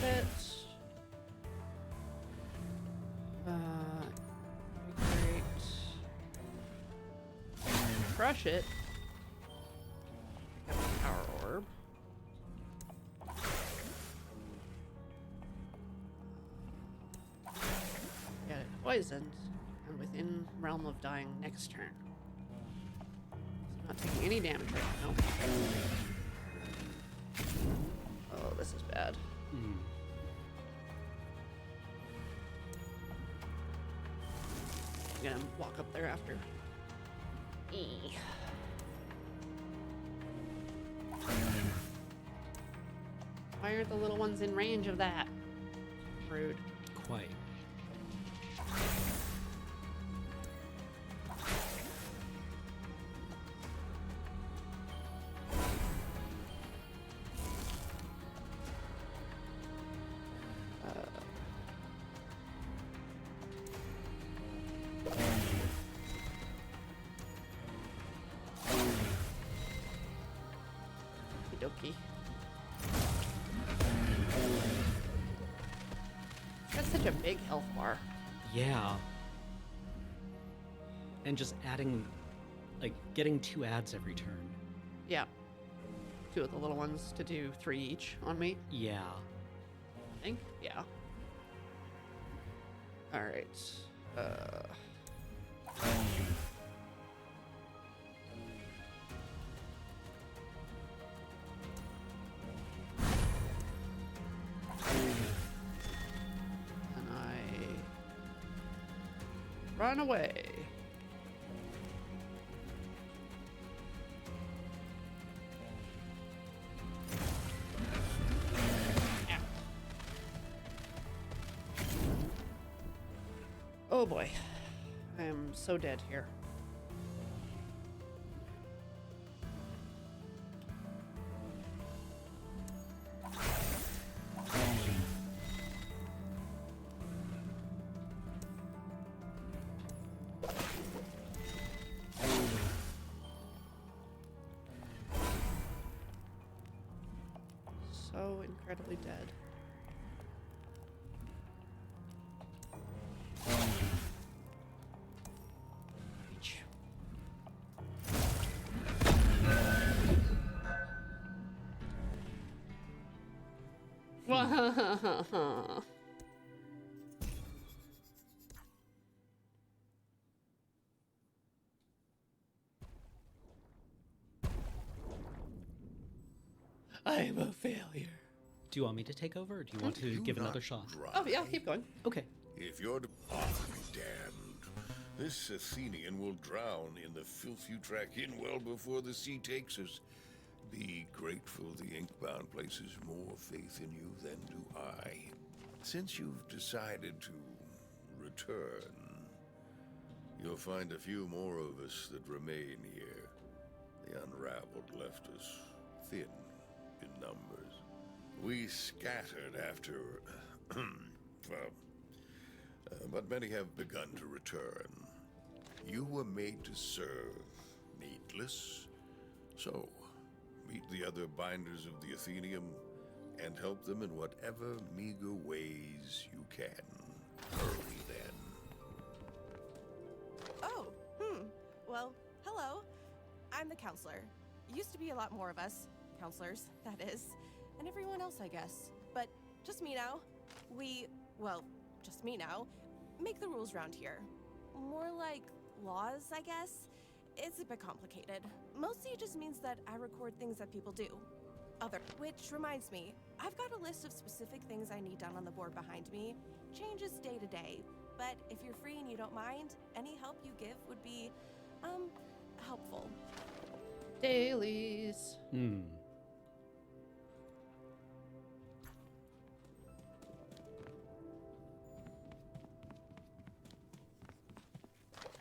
It. Great. Crush it. Pick up the power orb. Get it poisoned and within realm of dying next turn. So I'm not taking any damage right now. Oh, this is bad. I'm gonna walk up there after. Why aren't the little ones in range of that? Rude. Quite. Okey-dokey. That's such a big health bar. Yeah. And just adding, like, getting 2 adds every turn. Yeah. 2 of the little ones to do 3 each on me, Yeah. I think. Yeah. Alright. And I run away. Oh boy. I am so dead here. So incredibly dead. Reach. I'm a failure. Do you want me to take over, or do you want to You give not another shot? dry. Oh yeah, keep going. Okay. If you're damned, this Athenian will drown in the filth you track in well before the sea takes us. Be grateful the Inkbound places more faith in you than do I. Since you've decided to return, you'll find a few more of us that remain here. The Unraveled left us thin in numbers. We scattered after, but many have begun to return. You were made to serve, Needless. So, meet the other binders of the Athenium and help them in whatever meager ways you can. Hurry then. Oh, well, hello. I'm the counselor. Used to be a lot more of us. Counselors, that is. And everyone else, I guess. But just me now. Just me now. Make the rules around here. More like laws, I guess. It's a bit complicated. Mostly it just means that I record things that people do. Which reminds me, I've got a list of specific things I need done on the board behind me. Changes day to day. But if you're free and you don't mind, any help you give would be, helpful. Dailies.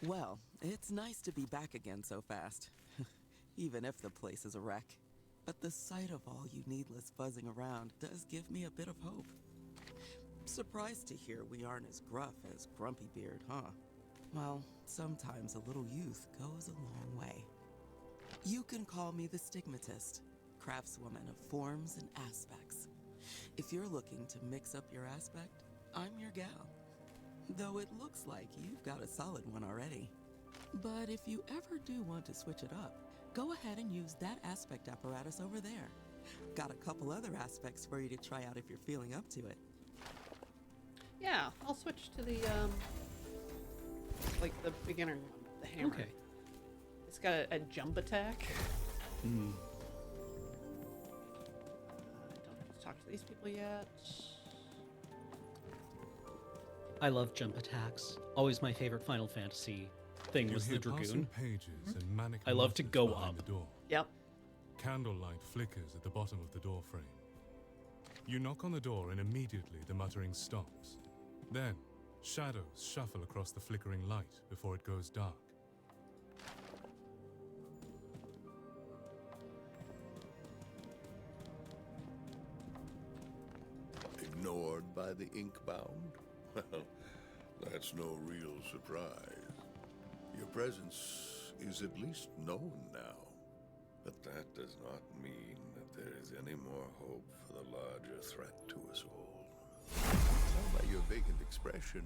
Well, it's nice to be back again so fast. Even if the place is a wreck. But the sight of all you needless buzzing around does give me a bit of hope. Surprised to hear we aren't as gruff as Grumpy Beard, huh? Well, sometimes a little youth goes a long way. You can call me the Stigmatist, craftswoman of forms and aspects. If you're looking to mix up your aspect, I'm your gal. Though it looks like you've got a solid one already. But if you ever do want to switch it up, go ahead and use that aspect apparatus over there. Got a couple other aspects for you to try out if you're feeling up to it. Yeah, I'll switch to the, like the beginner one, the hammer. Okay. It's got a jump attack. I don't have to talk to these people yet. I love jump attacks. Always my favorite Final Fantasy thing You was the hear Dragoon. passing pages and manic I love to mutters go behind up. the door. Yep. Candlelight flickers at the bottom of the door frame. You knock on the door and immediately the muttering stops. Then, shadows shuffle across the flickering light before it goes dark. Ignored by the Inkbound? Well, that's no real surprise. Your presence is at least known now. But that does not mean that there is any more hope for the larger threat to us all. Tell by your vacant expression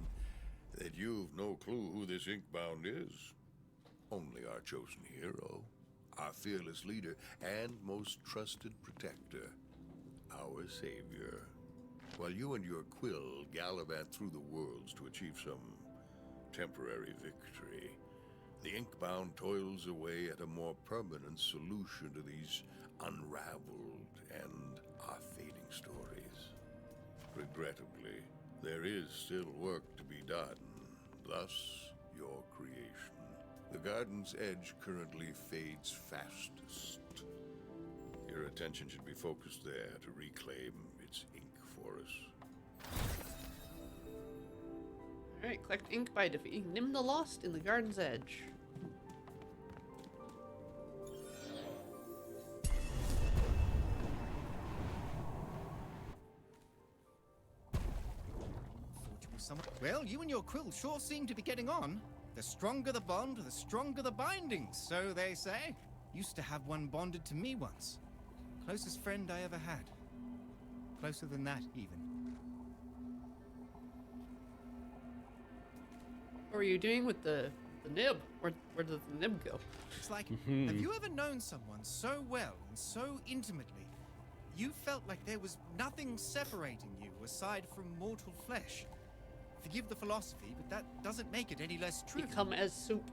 that you've no clue who this Inkbound is. Only our chosen hero, our fearless leader, and most trusted protector, our savior. While you and your quill gallivant through the worlds to achieve some temporary victory, the Inkbound toils away at a more permanent solution to these unraveled and our fading stories. Regrettably, there is still work to be done, thus your creation. The Garden's Edge currently fades fastest. Your attention should be focused there to reclaim its ink forest. Alright, collect ink by defeating Nim the Lost in the Garden's Edge. Well, you and your quill sure seem to be getting on. The stronger the bond, the stronger the binding, so they say. Used to have one bonded to me once. Closest friend I ever had. Closer than that, even. What were you doing with the nib? Where did the nib go? It's like, have you ever known someone so well and so intimately, you felt like there was nothing separating you aside from mortal flesh? Forgive the philosophy, but that doesn't make it any less true. Become as soup.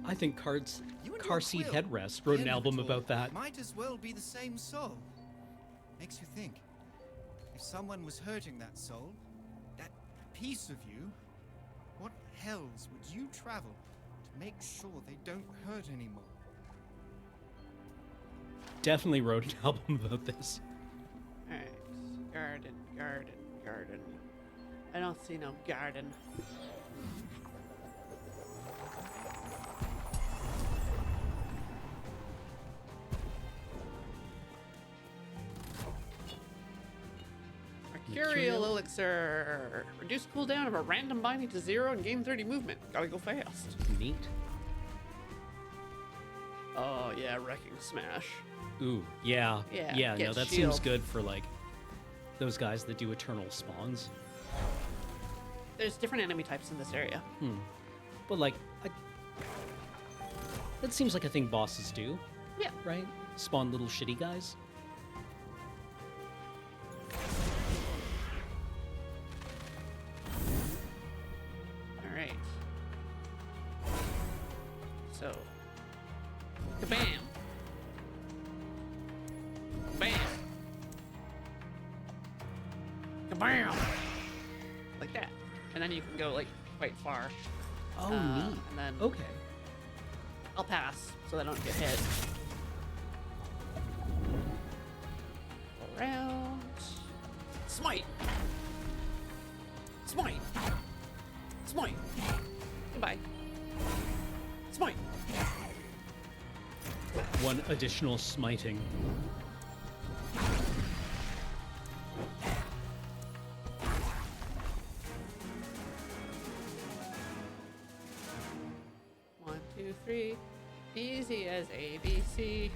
I think You and Car your Seat quill, Headrest the wrote an end of album it all, about that. Might as well be the same soul. Makes you think. If someone was hurting that soul, that piece of you, what hells would you travel to make sure they don't hurt anymore? Definitely wrote an album about this. Alright. Garden, garden, garden. I don't see no garden. Mercurial elixir. Reduce cooldown of a random binding to 0 and gain 30 movement. Gotta go fast. Neat. Oh yeah, wrecking smash. Ooh, yeah. Yeah, Yeah, get no, that shield. seems good for like those guys that do eternal spawns. There's different enemy types in this area. But like, that seems like a thing bosses do, Yeah. right? Spawn little shitty guys. All right. So, kabam, bam, kabam, like that, and then you can go like quite far. Oh, And neat. then Okay. I'll pass so that I don't get hit. Around. Smite. Smite. Smite. Goodbye. Smite. One additional smiting. One, two, three. Easy as ABC.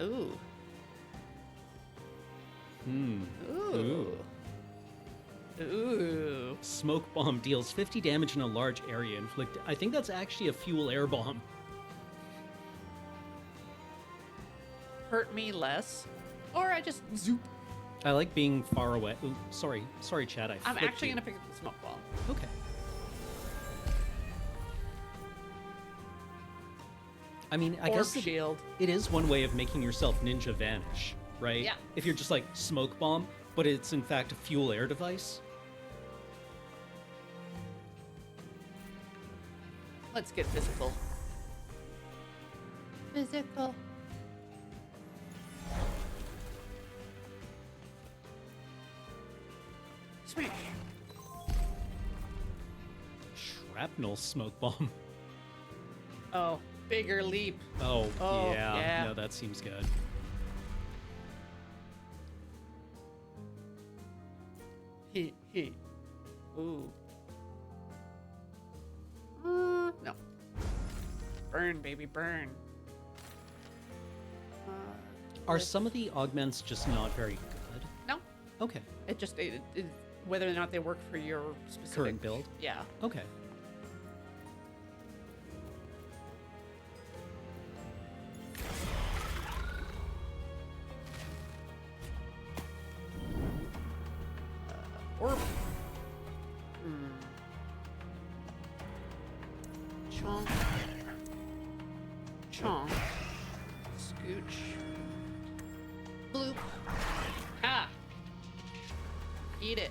Ooh. Hmm. Ooh. Ooh. Smoke bomb deals 50 damage in a large area inflicted. I think that's actually a fuel air bomb. Hurt me less. Or I just zoop. I like being far away. Ooh, sorry, Chad. I'm flipped actually you. gonna pick up the smoke ball. Okay. I mean, I Orb guess shield. it is one way of making yourself ninja vanish, right? Yeah. If you're just like smoke bomb, but it's in fact a fuel air device. Let's get physical. Physical. Smash. Shrapnel smoke bomb. Oh, bigger leap. Oh, Oh, yeah. yeah. No, that seems good. He. Ooh. No. Burn, baby, burn. Are some of the augments just not very good? No. Okay. It just whether or not they work for your specific Current build? Yeah. Okay. Orb. Chomp. Chomp. Scooch. Bloop. Ah. Eat it.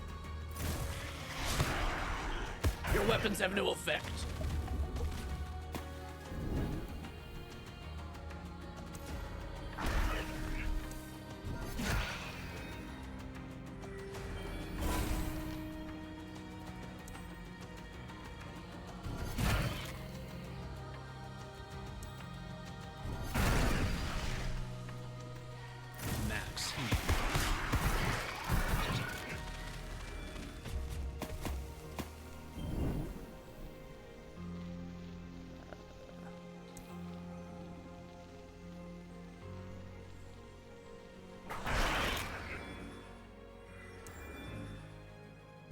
Your weapons have no effect. Max.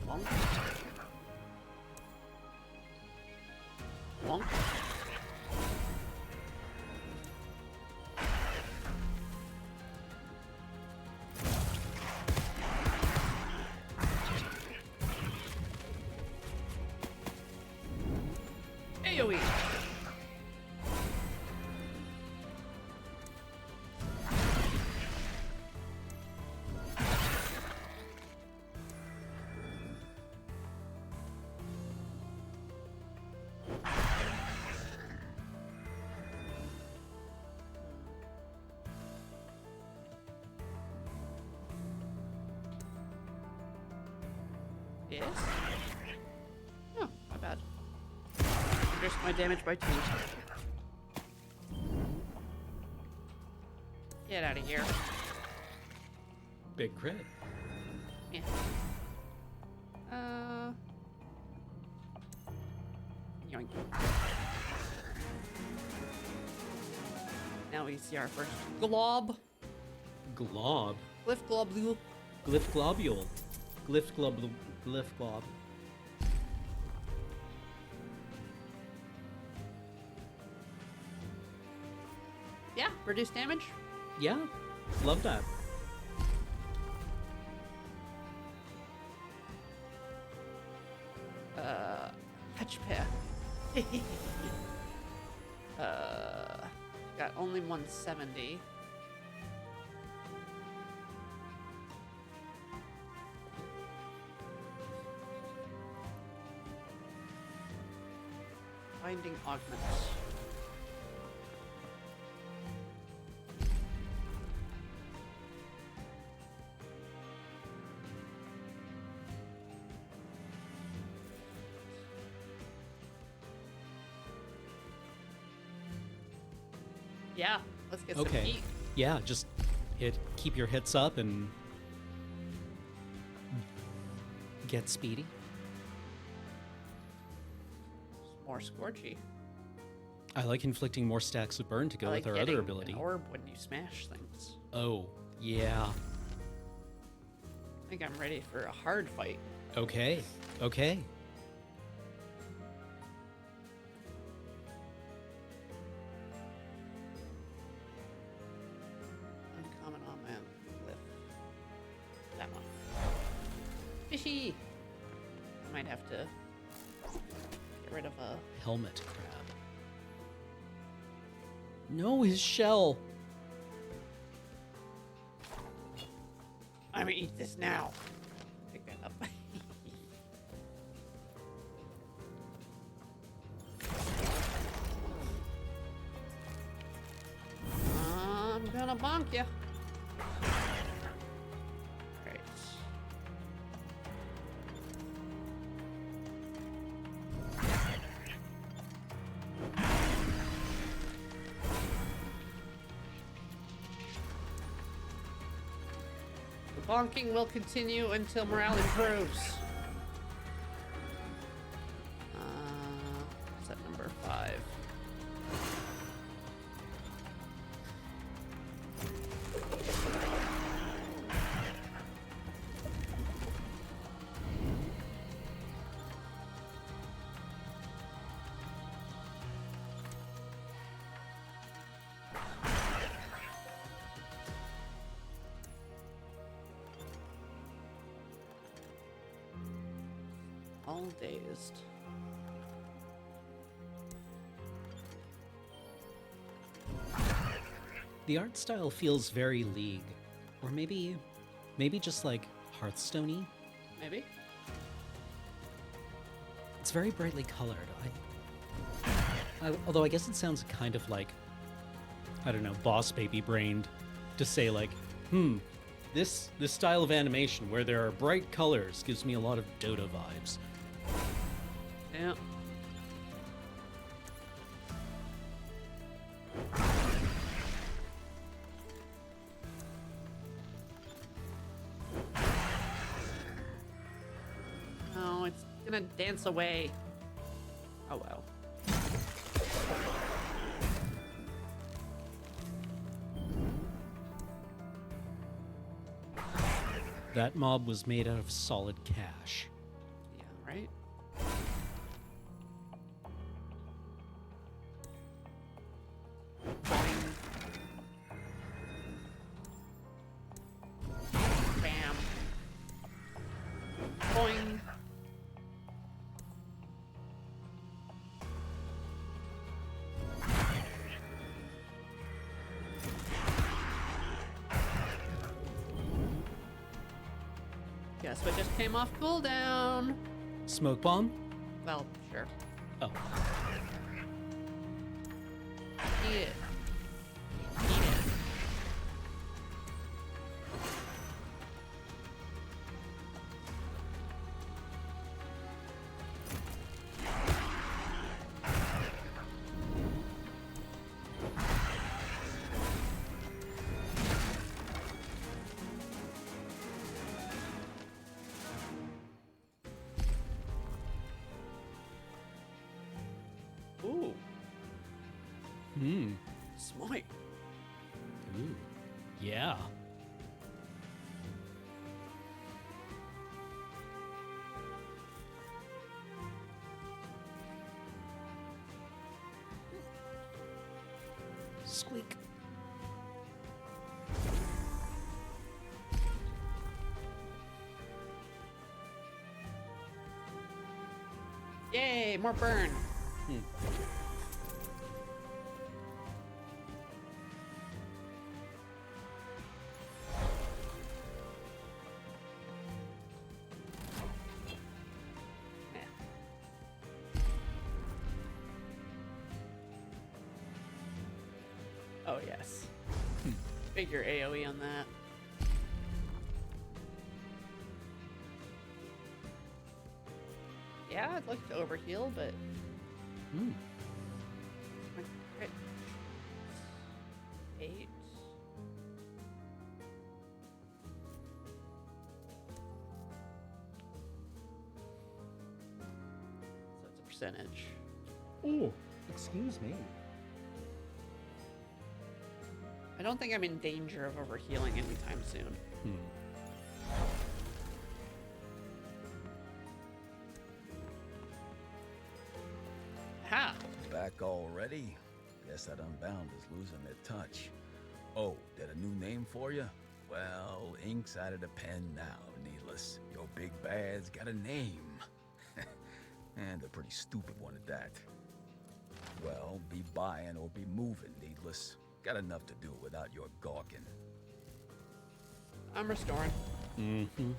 Bonk. Bonk. AoE. Yes. Oh, my bad. Reduce my damage by 2. Get out of here. Big crit. Yeah. Yoink. Now we see our first glob. Glob. Glyph globule. Glyph globule. Glyph globule. Glyph glob. Yeah, reduce damage. Yeah. Love that. Hatch pair. Got only 170. Binding augments. Yeah, let's get some Okay. heat. Yeah, just keep your hits up and get speedy. More scorchy. I like inflicting more stacks of burn to go I like with our getting other ability. An orb when you smash things. Oh, yeah. I think I'm ready for a hard fight. Okay. Okay. Uncommon on man. Lift. That one. Fishy! I might have to get rid of a... Helmet crab. No, his shell. I'm gonna eat this now. Pick that up. I'm gonna bonk you. Great. The bonking will continue until morale improves. What's that number? 5. All dazed. The art style feels very League. Or maybe just like Hearthstone-y. Maybe? It's very brightly colored. Although I guess it sounds kind of like, I don't know, boss baby brained to say like, this style of animation where there are bright colors gives me a lot of Dota vibes. Yeah. Oh, it's gonna dance away. Oh well. That mob was made out of solid cash. Yeah, right? Bam. Boing. Guess what just came off cooldown? Smoke bomb? Well, sure. Oh. Eat it. Eat it. Yeah. Squeak. Yay, more burn. Oh, yes. Figure AoE on that. Yeah, I'd like to overheal, but Hmm. my crit 8. So it's a percentage. Oh, excuse me. I don't think I'm in danger of overhealing anytime soon. Ha! Back already? Guess that Unbound is losing their touch. Oh, did a new name for you? Well, ink's out of the pen now, Needless. Your big bad's got a name. And a pretty stupid one at that. Well, be buying or be moving, Needless. Got enough to do without your gawking. I'm restoring. Mm-hmm.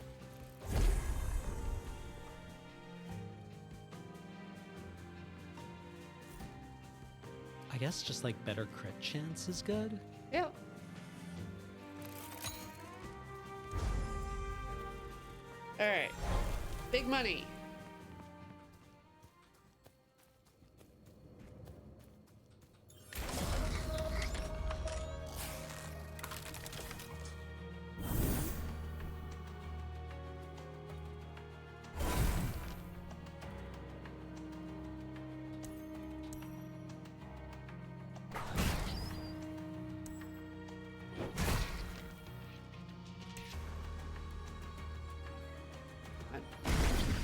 I guess just like better crit chance is good. Yeah. Alright. Big money.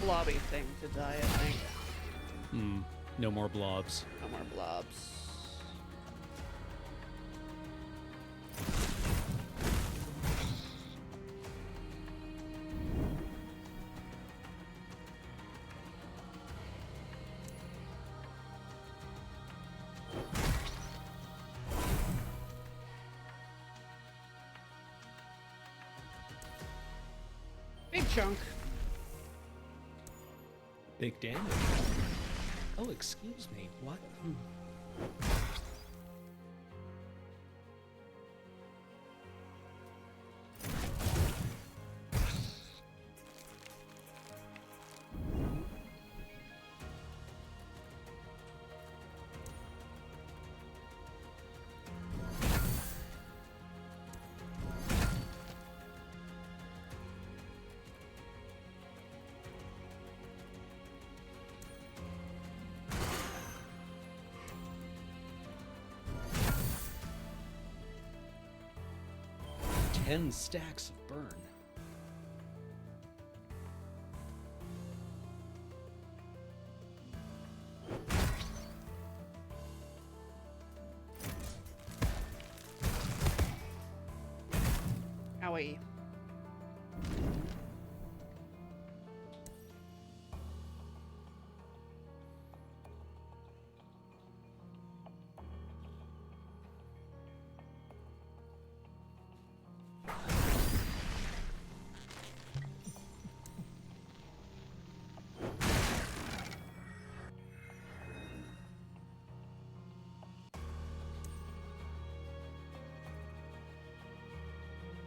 Blobby thing to die, I think. No more blobs. No more blobs. Big chunk. Big damage. Oh, excuse me. What? Ten stacks of burn. Owie.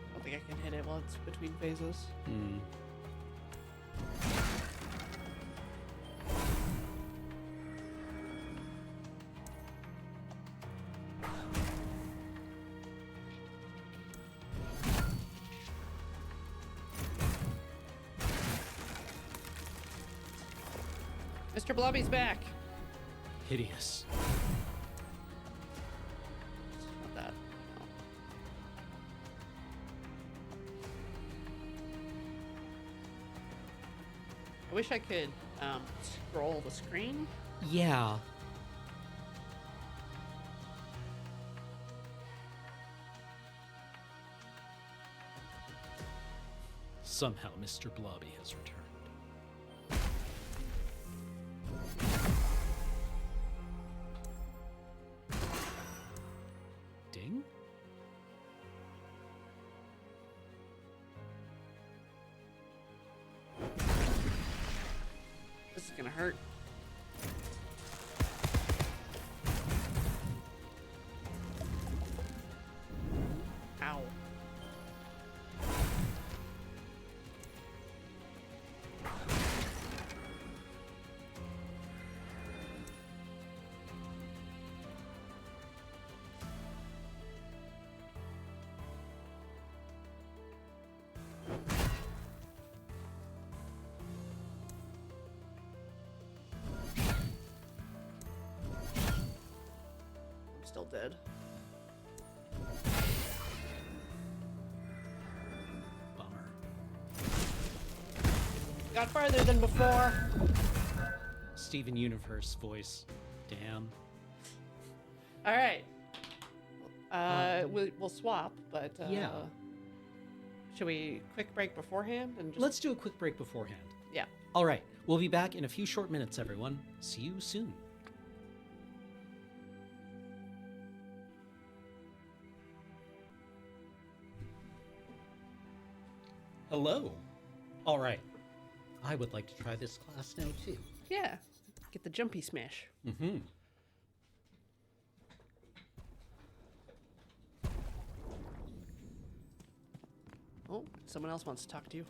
I don't think I can hit it while it's between phases. Mr. Blobby's back. Hideous. Not that. wish I could scroll the screen. Yeah. Somehow Mr. Blobby has returned. Ding? This is gonna hurt. Ow. I'm still dead. Bummer. Got farther than before. Steven Universe voice. Damn. All right. We'll swap, but Yeah. Should we quick break beforehand and just Let's do a quick break beforehand. yeah. All right. We'll be back in a few short minutes, everyone. See you soon. Hello. All right. I would like to try this class now, too. Yeah. Get the jumpy smash. Mm-hmm. Oh, someone else wants to talk to you.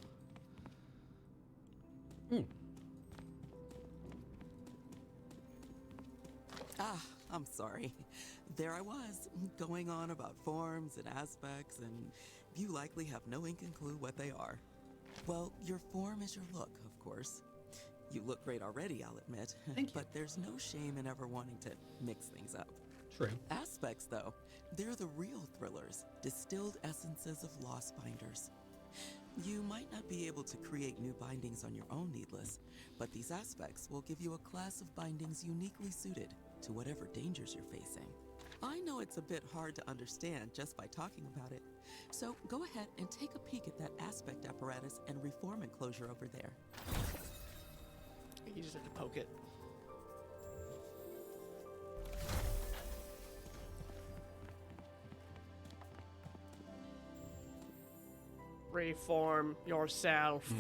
Ah, I'm sorry. There I was, going on about forms and aspects, and you likely have no inkling clue what they are. Well, your form is your look, of course. You look great already, I'll admit. Thank you. But there's no shame in ever wanting to mix things up. True. Aspects, though, they're the real thrillers, distilled essences of lost binders. You might not be able to create new bindings on your own, Needless, but these aspects will give you a class of bindings uniquely suited to whatever dangers you're facing. I know it's a bit hard to understand just by talking about it, so go ahead and take a peek at that aspect apparatus and reform enclosure over there. You just have to poke it. Reform yourself.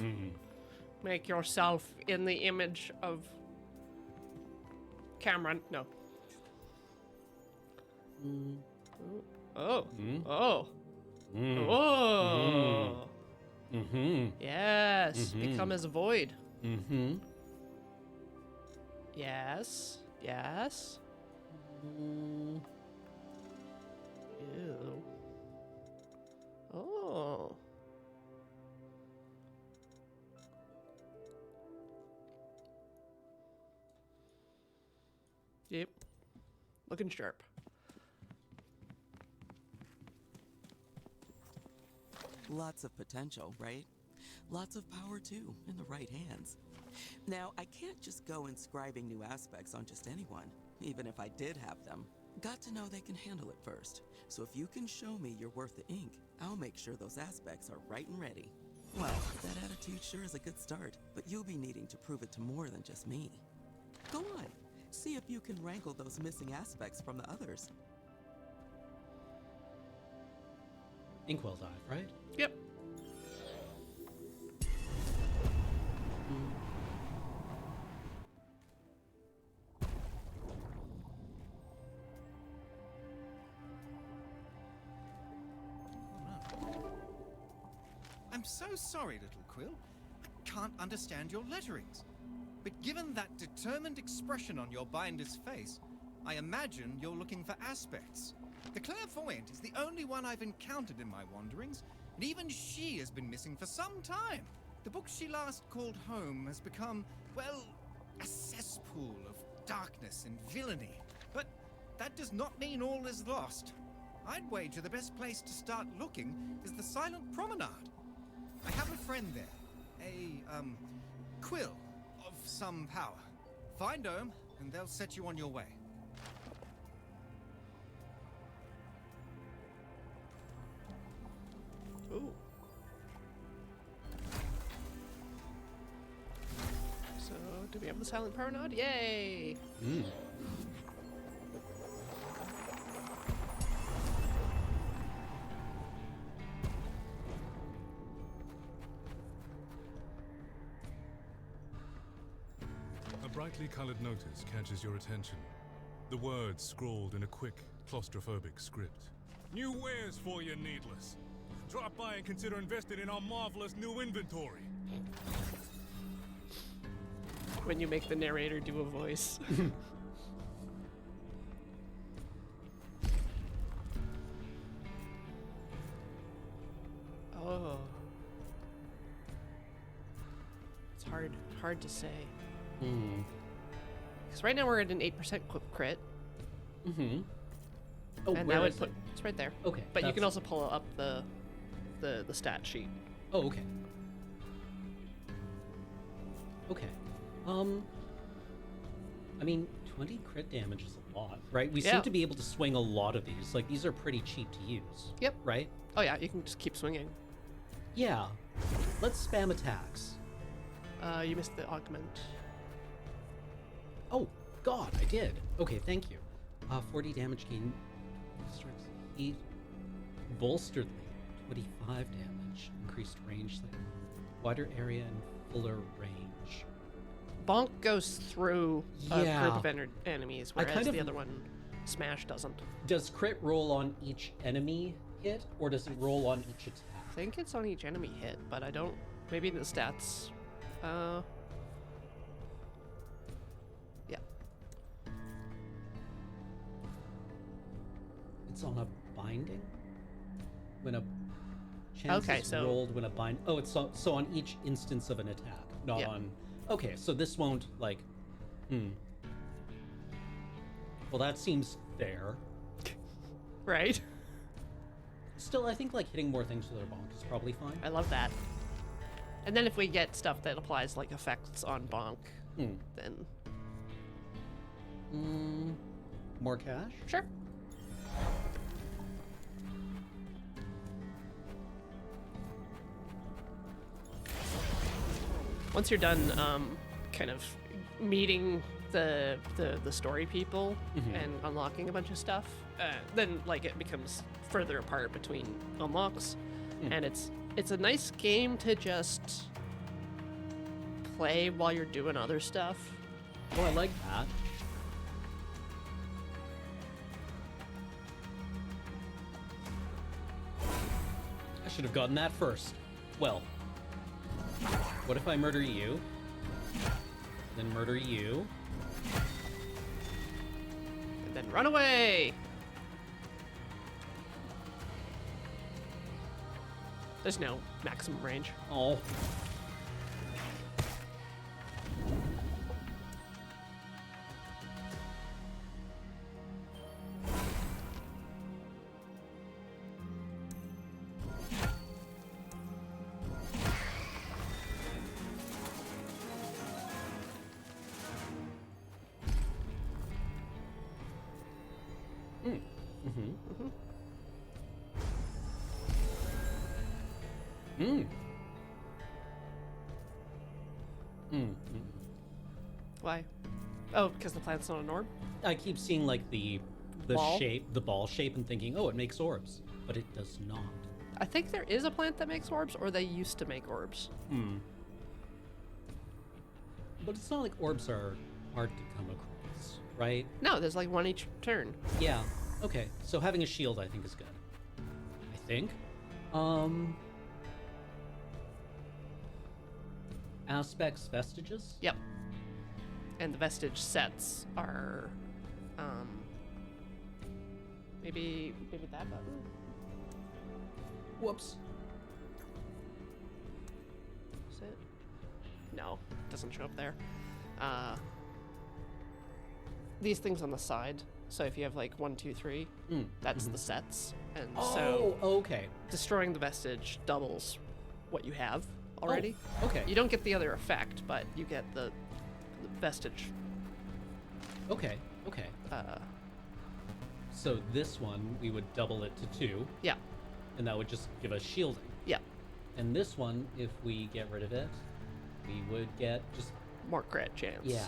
Make yourself in the image of Cameron. No. Oh. Oh. Oh. Mm-hmm. Yes. Become as a void. Mm-hmm. Yes. Yes. Ew. Oh. Yep. Looking sharp. Lots of potential, right? Lots of power, too, in the right hands. Now, I can't just go inscribing new aspects on just anyone, even if I did have them. Got to know they can handle it first. So if you can show me you're worth the ink, I'll make sure those aspects are right and ready. Well, that attitude sure is a good start, but you'll be needing to prove it to more than just me. Go on, see if you can wrangle those missing aspects from the others. Inkwell dive, right? Yep. I'm so sorry, little Quill. I can't understand your letterings. But given that determined expression on your binder's face, I imagine you're looking for aspects. The clairvoyant is the only one I've encountered in my wanderings, and even she has been missing for some time. The book she last called home has become, well, a cesspool of darkness and villainy. But that does not mean all is lost. I'd wager the best place to start looking is the Silent Promenade. I have a friend there, a, Quill, some power. Find them, and they'll set you on your way. Ooh. So, do we have the silent power nod? Yay! Mm. A brightly colored notice catches your attention. The words scrawled in a quick, claustrophobic script. New wares for you, Needless. Drop by and consider investing in our marvelous new inventory. When you make the narrator do a voice. Oh. It's hard to say. Hmm. Because right now we're at an 8% crit. Mm-hmm. Oh, And where that would is put it? it's right there. Okay. But you can that's- also pull up the stat sheet. Oh, okay. Okay. I mean, 20 crit damage is a lot, right? We Yeah. seem to be able to swing a lot of these. Like, these are pretty cheap to use. Yep. Right? Oh yeah, you can just keep swinging. Yeah. Let's spam attacks. You missed the augment. Oh, God, I did. Okay, thank you. 40 damage gain. Strikes 8. Bolstered lead. 25 damage. Increased range. Wider area and fuller range. Bonk goes through a Yeah. group of enemies, I whereas kind of- the other one, Smash, doesn't. Does crit roll on each enemy hit, or does it roll on each attack? I think it's on each enemy hit, but I don't. Maybe the stats. Yeah. It's on a binding? When a chance Okay, is so- rolled when a bind. Oh, it's so on each instance of an attack, not Yeah. on. Okay, so this won't like. Well, that seems fair. Right. Still, I think like hitting more things with our bonk is probably fine. I love that. And then if we get stuff that applies like effects on Bonk, then More cash? sure. Once you're done, kind of meeting the story people and unlocking a bunch of stuff, then like it becomes further apart between unlocks, and it's a nice game to just play while you're doing other stuff. Oh, I like that. I should have gotten that first. Well, what if I murder you? Then murder you? And then run away. There's no maximum range. Oh. Why? Oh, because the plant's not an orb? I keep seeing like the Ball? shape, the ball shape, and thinking, oh, it makes orbs, but it does not. I think there is a plant that makes orbs, or they used to make orbs. But it's not like orbs are hard to come across, right? No, there's like one each turn. Yeah. Okay. So having a shield, I think, is good. I think. Aspects, vestiges. Yep. And the vestige sets are, maybe that button. Whoops. Is it? No, it doesn't show up there. These things on the side. So if you have like 1, 2, 3, that's the sets. And so okay. destroying the vestige doubles what you have already. Okay. You don't get the other effect, but you get vestige. Okay. So this one, we would double it to 2, Yeah. and that would just give us shielding. Yeah. And this one, if we get rid of it, we would get just... More crit chance. Yeah.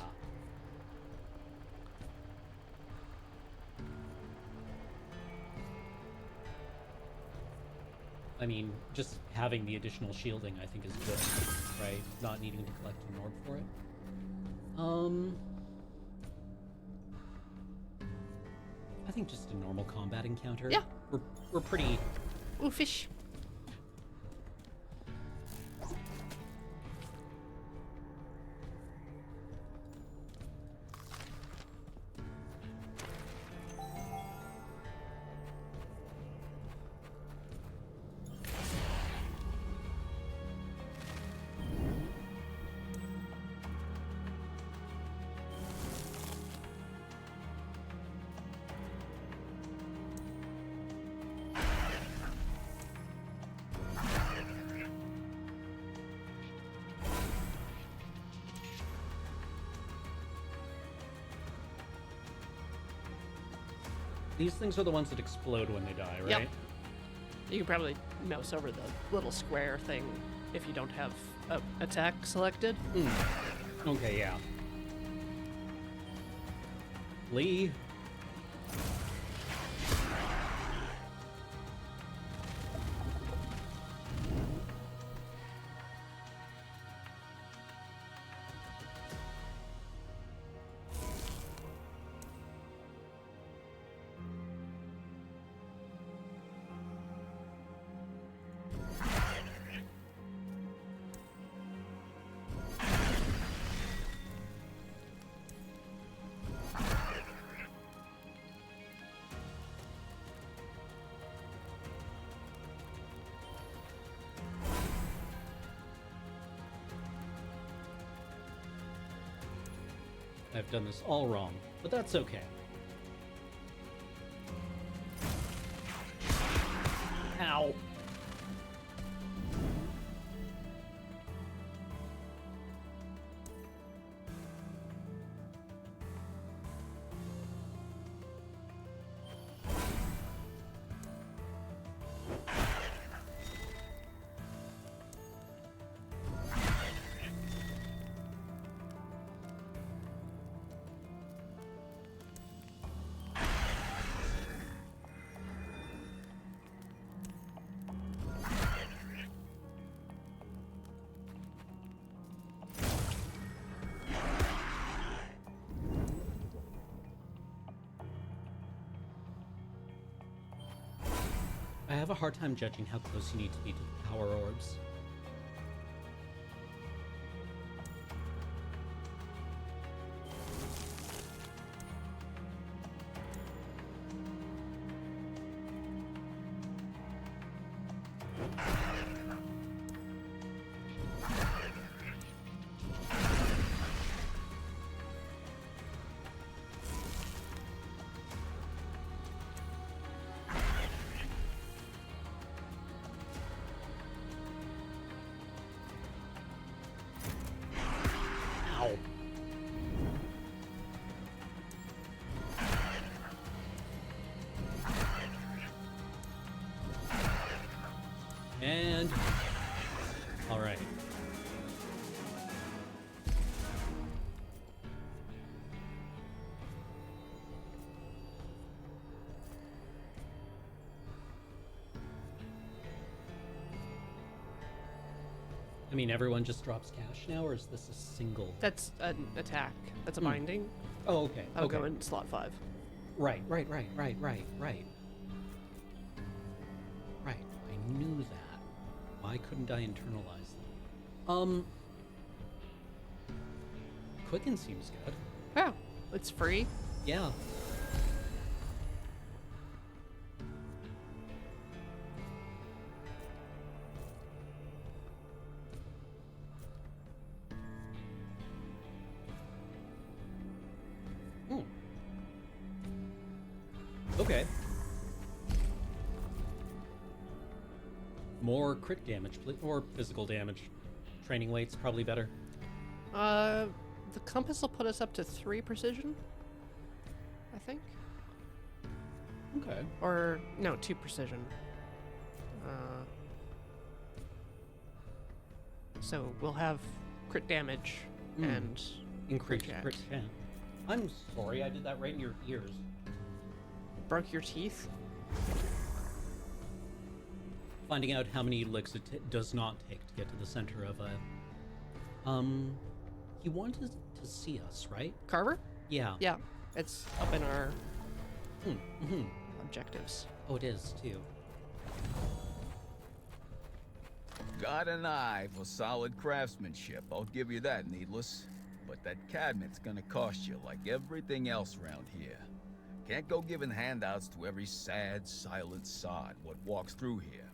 I mean, just having the additional shielding, I think, is good, right? Not needing to collect an orb for it. I think just a normal combat encounter. Yeah. We're pretty... Ooh, fish. These things are the ones that explode when they die, right? Yep. You can probably mouse over the little square thing if you don't have attack selected. Okay, yeah. Lee. I've done this all wrong, but that's okay. Ow. I have a hard time judging how close you need to be to the power orbs. Ow. And... all right. I mean, everyone just drops cash now, or is this a single? That's an attack. That's a binding. Oh, okay. I'll okay. go in slot 5. Right. Right. I knew that. Why couldn't I internalize them? Quicken seems good. Oh, it's free. Yeah. Okay. More crit damage, or physical damage. Training weight's probably better. The compass will put us up to 3 precision, I think. Okay. Or, no, 2 precision. So we'll have crit damage and Increased crit crit chance. I'm sorry, I did that right in your ears. broke your teeth. Finding out how many licks it does not take to get to the center of a... He wanted to see us, right? Carver? Yeah. Yeah, it's up in our Mm-hmm. objectives. Oh, it is, too. Got an eye for solid craftsmanship, I'll give you that, Needless. But that cabinet's gonna cost you like everything else around here. Can't go giving handouts to every sad, silent sod what walks through here.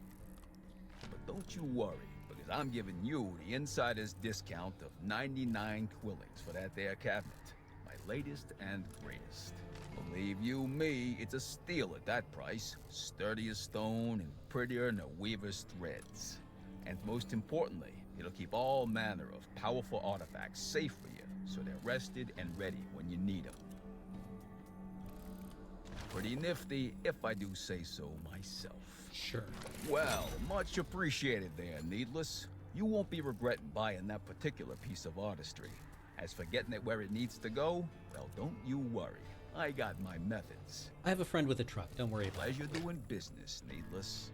But don't you worry, because I'm giving you the insider's discount of 99 quillings for that there cabinet. My latest and greatest. Believe you me, it's a steal at that price. Sturdy as stone and prettier than a weaver's threads. And most importantly, it'll keep all manner of powerful artifacts safe for you, so they're rested and ready when you need them. Pretty nifty, if I do say so myself. Sure. Well, much appreciated there, Needless. You won't be regretting buying that particular piece of artistry. As for getting it where it needs to go, well, don't you worry. I got my methods. I have a friend with a truck, don't worry about it. Pleasure doing business, Needless.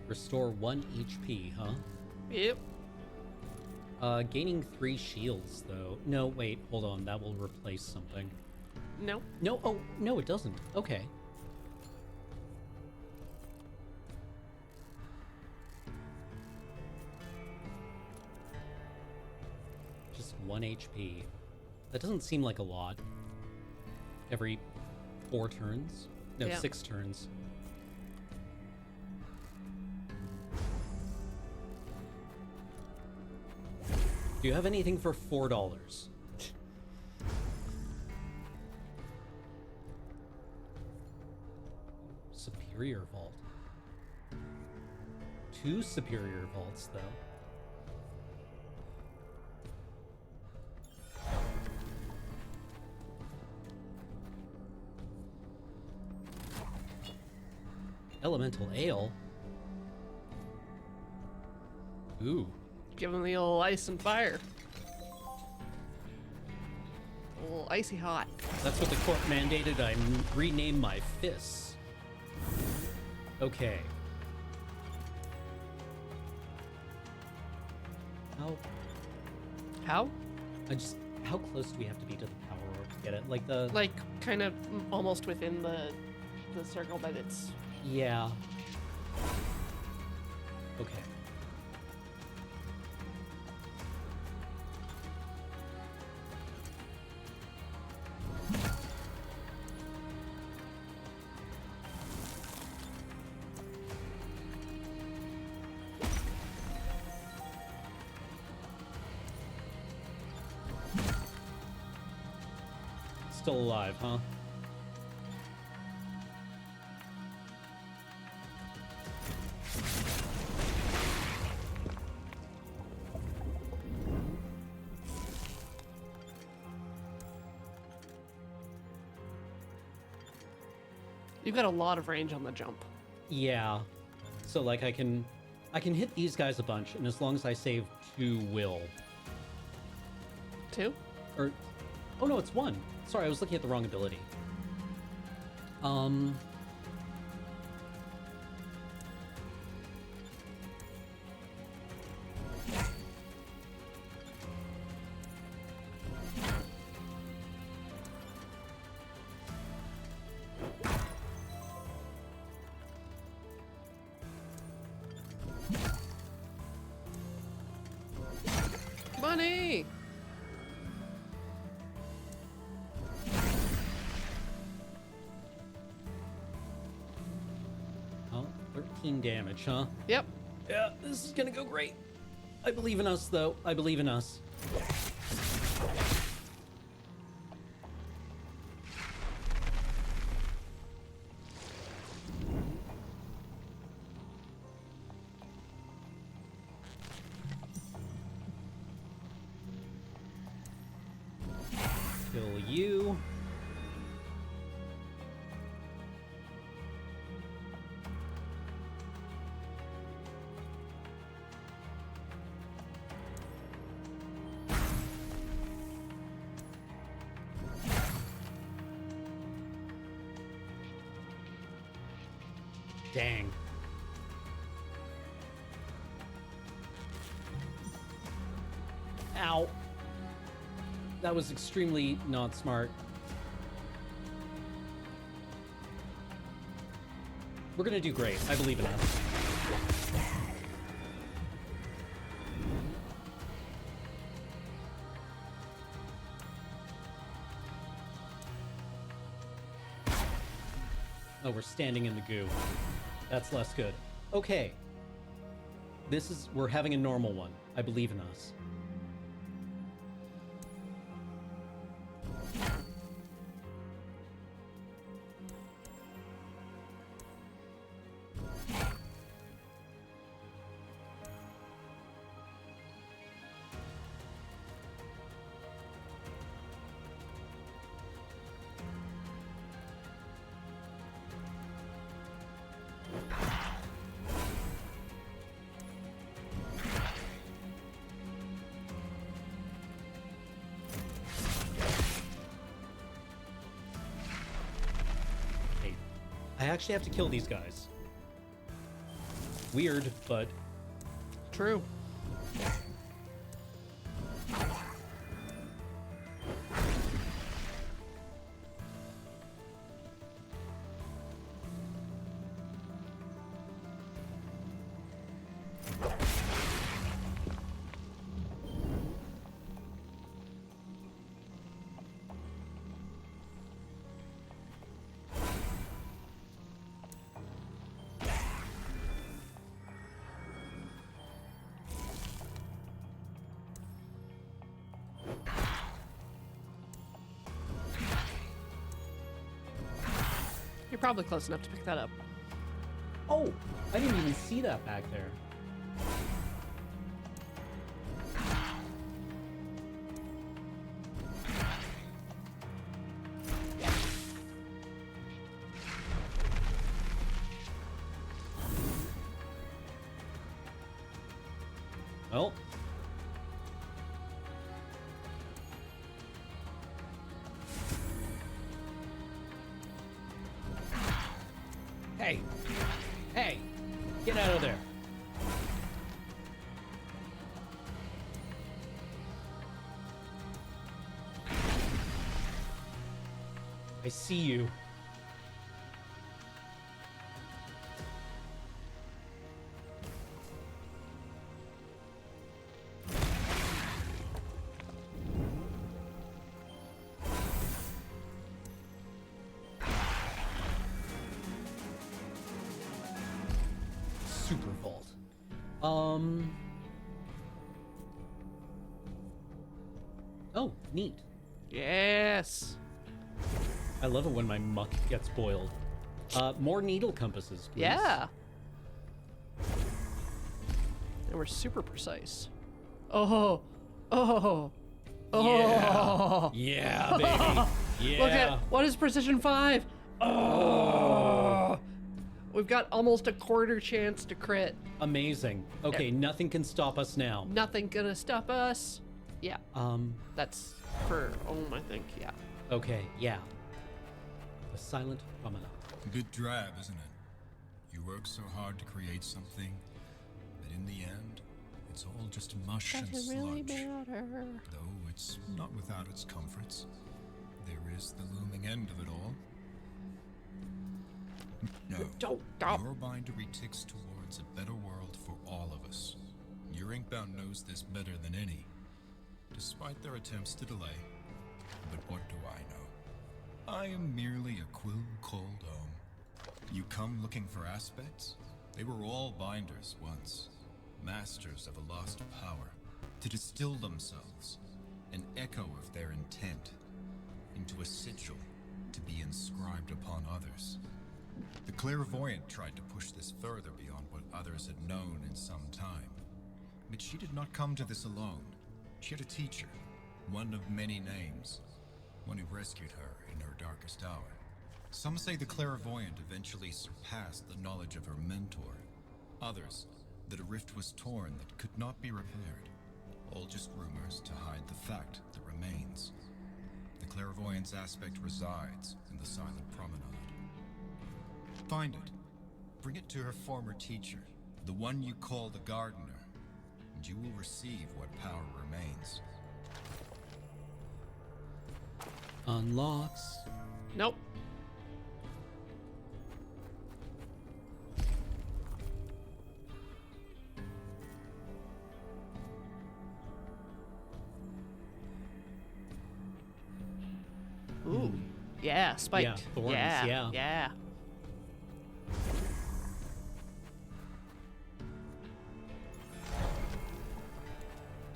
Restore 1 HP, huh? Yep. Gaining 3 shields, though. No, wait, hold on. That will replace something. No. No, oh, no, it doesn't. Okay. Just 1 HP. That doesn't seem like a lot. Every 4 turns? No, Yeah. 6 turns. Do you have anything for $4? Superior vault. 2 superior vaults, though. Elemental ale. Ooh. Give him the old ice and fire. A little icy hot. That's what the court mandated. I rename my fists. Okay. How? How close do we have to be to the power orb to get it? Like the... Like, kind of almost within the circle, but it's... Yeah. Okay. Still alive, huh? You've got a lot of range on the jump. Yeah. So like I can hit these guys a bunch, and as long as I save 2 will. 2? Or oh no, it's 1. Sorry, I was looking at the wrong ability. Money! Oh, 13 damage, huh? Yep. Yeah, this is gonna go great. I believe in us, though. I believe in us. you. Dang. Ow. That was extremely not smart. We're gonna do great. I believe in us. Oh, we're standing in the goo. That's less good. Okay. We're having a normal one. I believe in us. I actually have to kill these guys. Weird, but True. You're probably close enough to pick that up. oh, I didn't even see that back there. Well, hey, hey, get out of there. I see you. Super vault. Oh, neat. Yes. I love it when my muck gets boiled. More needle compasses, please. Yeah. They were super precise. Oh. Oh. Oh. Yeah, baby. Yeah. Look at what is precision 5? Oh. We've got almost a quarter chance to crit. Amazing. Okay, nothing can stop us now. Nothing gonna stop us. Yeah. That's for Ohm, I think. Yeah. Okay, yeah. The silent promenade. A bit drab, isn't it? You work so hard to create something, but in the end, it's all just mush and Doesn't sludge. really matter. Though it's not without its comforts. There is the looming end of it all. No, Don't stop. your bindery ticks towards a better world for all of us. Your Inkbound knows this better than any, despite their attempts to delay. But what do I know? I am merely a quill called home. You come looking for aspects? They were all binders once, masters of a lost power, to distill themselves, an echo of their intent, into a sigil to be inscribed upon others. The clairvoyant tried to push this further beyond what others had known in some time. But she did not come to this alone. She had a teacher, one of many names. one who rescued her in her darkest hour. Some say the clairvoyant eventually surpassed the knowledge of her mentor. Others, that a rift was torn that could not be repaired. All just rumors to hide the fact that remains. The clairvoyance aspect resides in the Silent Promenade. Find it. Bring it to her former teacher, the one you call the Gardener, and you will receive what power remains. Unlocks. Nope. Ooh. Yeah, spiked. Yeah, thorns, yeah. yeah.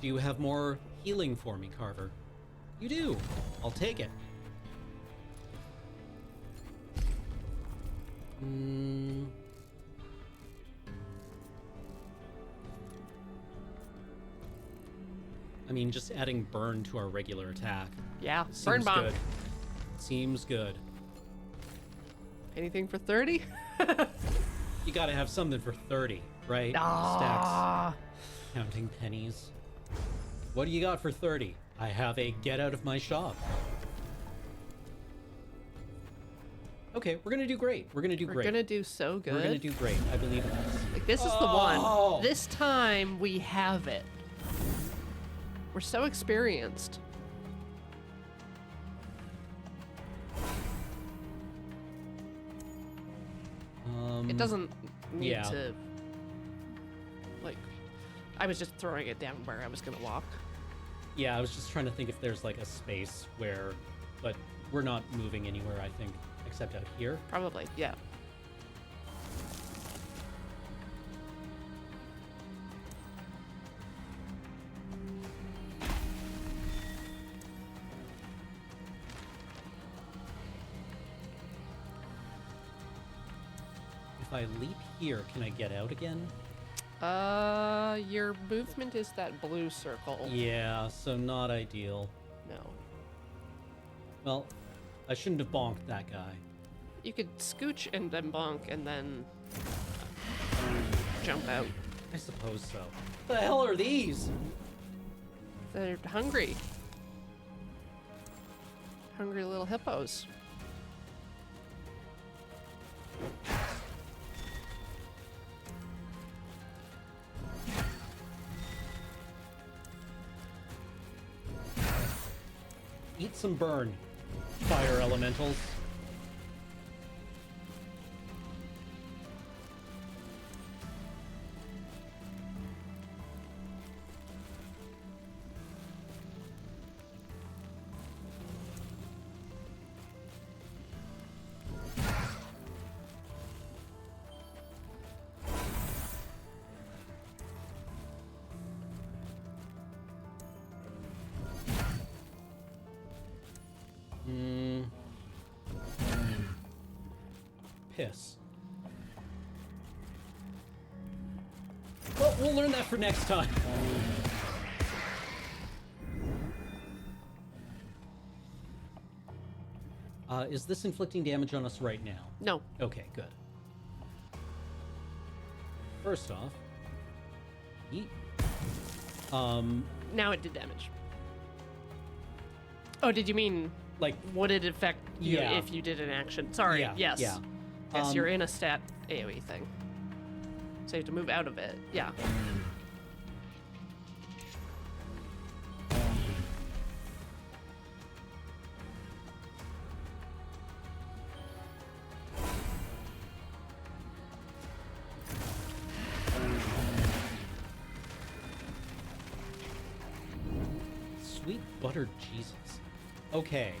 Do you have more healing for me, Carver? You do. I'll take it. I mean, just adding burn to our regular attack. Yeah. Seems Burn bomb. good. Seems good. Anything for 30? You gotta have something for 30, right? Ah. Stacks. Counting pennies. What do you got for 30? I have a get out of my shop. Okay, we're gonna do great. We're gonna do We're great. gonna do so good. We're gonna do great. I believe in us. Like, this is the one. This time we have it. We're so experienced. It doesn't need yeah. to, like, I was just throwing it down where I was gonna walk. Yeah, I was just trying to think if there's like a space where, but we're not moving anywhere, I think, except out here. Probably, yeah. If I leap here, can I get out again? Your movement is that blue circle. Yeah, so not ideal. No. Well, I shouldn't have bonked that guy. You could scooch and then bonk and then jump out. I suppose so. The hell are these? They're hungry. Hungry little hippos. Eat some burn, fire elementals. Piss. Well, we'll learn that for next time. Is this inflicting damage on us right now? No. Okay, good. First off, eat. Now it did damage. Oh, did you mean like would it affect you Yeah. if you did an action? Sorry. Yeah, Yes. yeah. Yes, you're in a stat AoE thing. So you have to move out of it. Yeah. Sweet buttered Jesus. Okay.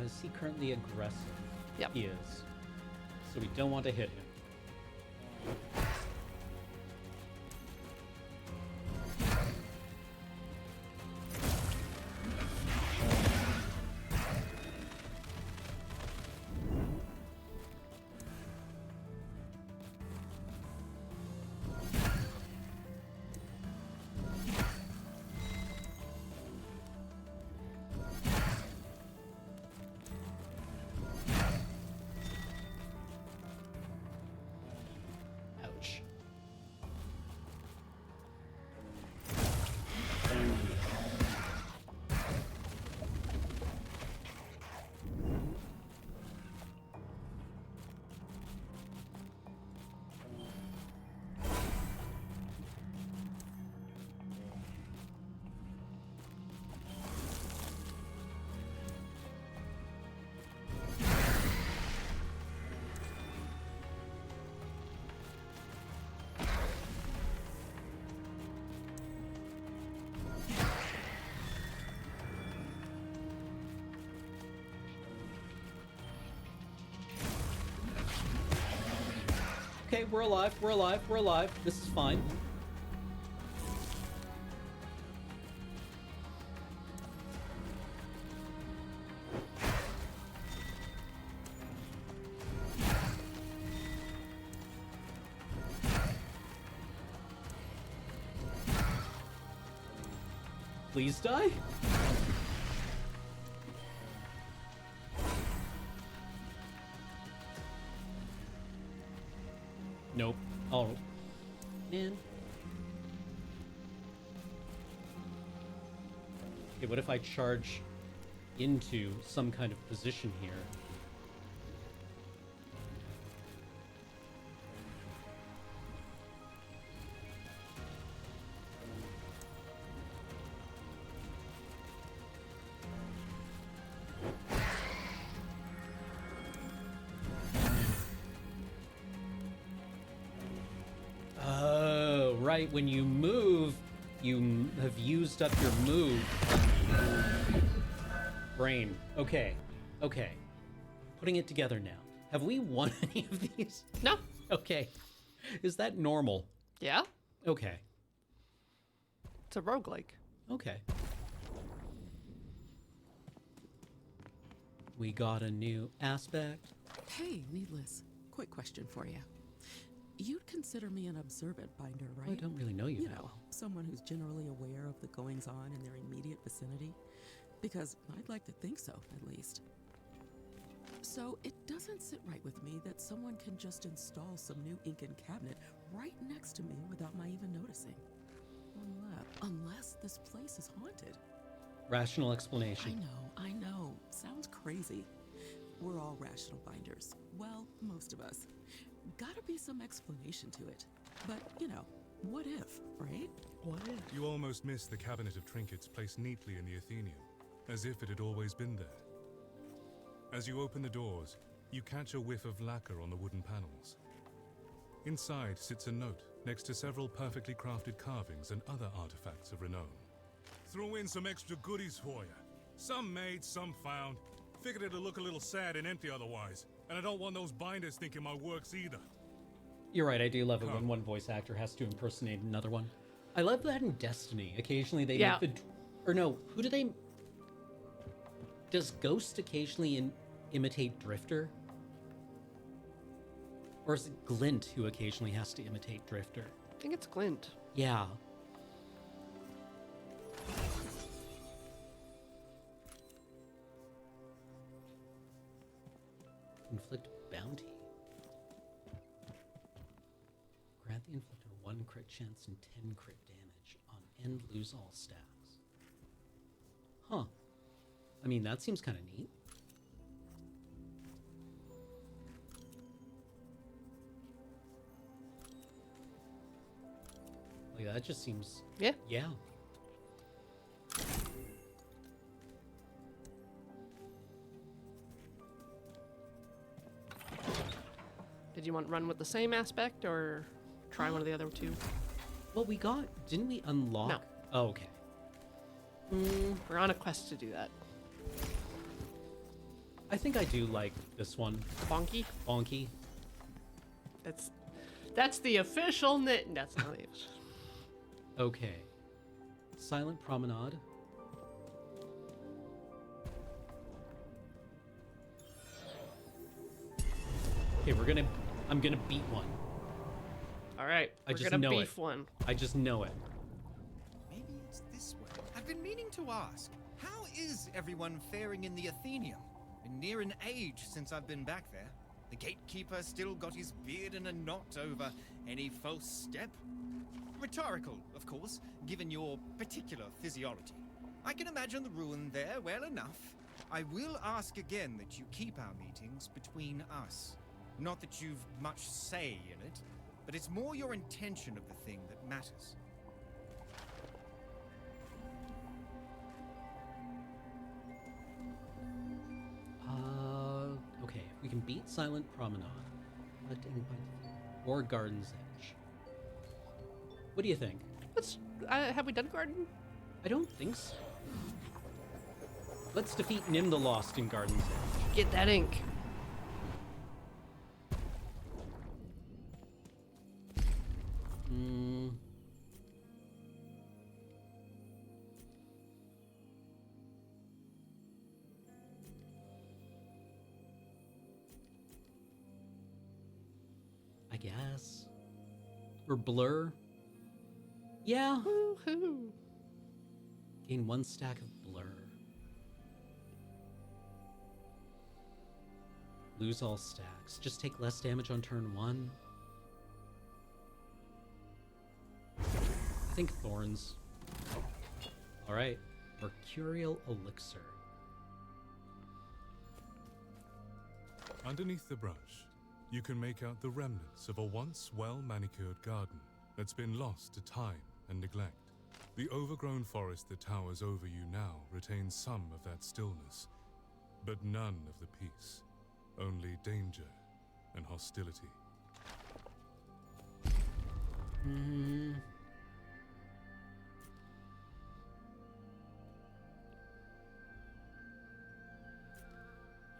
Is he currently aggressive? Yep. He is. So we don't want to hit him. Ouch. Okay, we're alive, we're alive, we're alive. This is fine. Please die? Nope. Oh. Man. Okay, what if I charge into some kind of position here? Oh, right. When you move, you have used up your move. Brain. Okay. Okay. Putting it together now. Have we won any of these? No. Okay. Is that normal? Yeah. Okay. It's a roguelike. Okay. We got a new aspect. Hey, Needless. Quick question for you. You'd consider me an observant binder, right? I don't really know you You that know, well. someone who's generally aware of the goings-on in their immediate vicinity. Because I'd like to think so, at least. So it doesn't sit right with me that someone can just install some new Incan cabinet right next to me without my even noticing. Unless this place is haunted. Rational explanation. I know. Sounds crazy. We're all rational binders. Well, most of us. Gotta be some explanation to it. But, you know, what if, right? What if? You almost missed the cabinet of trinkets placed neatly in the Athenium, as if it had always been there. As you open the doors, you catch a whiff of lacquer on the wooden panels. Inside sits a note next to several perfectly crafted carvings and other artifacts of renown. Throw in some extra goodies for you. Some made, some found. Figured it'd look a little sad and empty otherwise, and I don't want those binders thinking my work's either. You're right, I do love it when one voice actor has to impersonate another one. I love that in Destiny. Occasionally they make the... Or no, who do they... Does Ghost occasionally imitate Drifter? Or is it Glint who occasionally has to imitate Drifter? I think it's Glint. Yeah. Inflict bounty. Grant the inflictor 1 crit chance and 10 crit damage on end lose all stacks. Huh. I mean, that seems kind of neat. Like, that just seems... Yeah. Yeah. Did you want to run with the same aspect or try one of the other two? Well, we got... Didn't we unlock... No. Oh, okay. We're on a quest to do that. I think I do like this one. Bonky. Bonky. That's the official name. That's not the official. Okay. Silent Promenade. Okay, I'm gonna beat one. All right, I we're just gonna know beef it. one. I just know it. Maybe it's this way. I've been meaning to ask, how is everyone faring in the Athenaeum? Been near an age since I've been back there. The gatekeeper still got his beard in a knot over any false step. Rhetorical, of course, given your particular physiology. I can imagine the ruin there well enough. I will ask again that you keep our meetings between us. Not that you've much say in it, but it's more your intention of the thing that matters. Okay, if we can beat Silent Promenade, or Garden's Edge. What do you think? Have we done Garden? I don't think so. Let's defeat Nim the Lost in Garden's Edge. Get that ink. I guess. Or Blur. Yeah. Woohoo. Gain 1 stack of Blur. Lose all stacks. Just take less damage on turn 1. I think Thorns. Alright. Mercurial Elixir. Underneath the brush, you can make out the remnants of a once well-manicured garden that's been lost to time and neglect. The overgrown forest that towers over you now retains some of that stillness, but none of the peace. Only danger and hostility.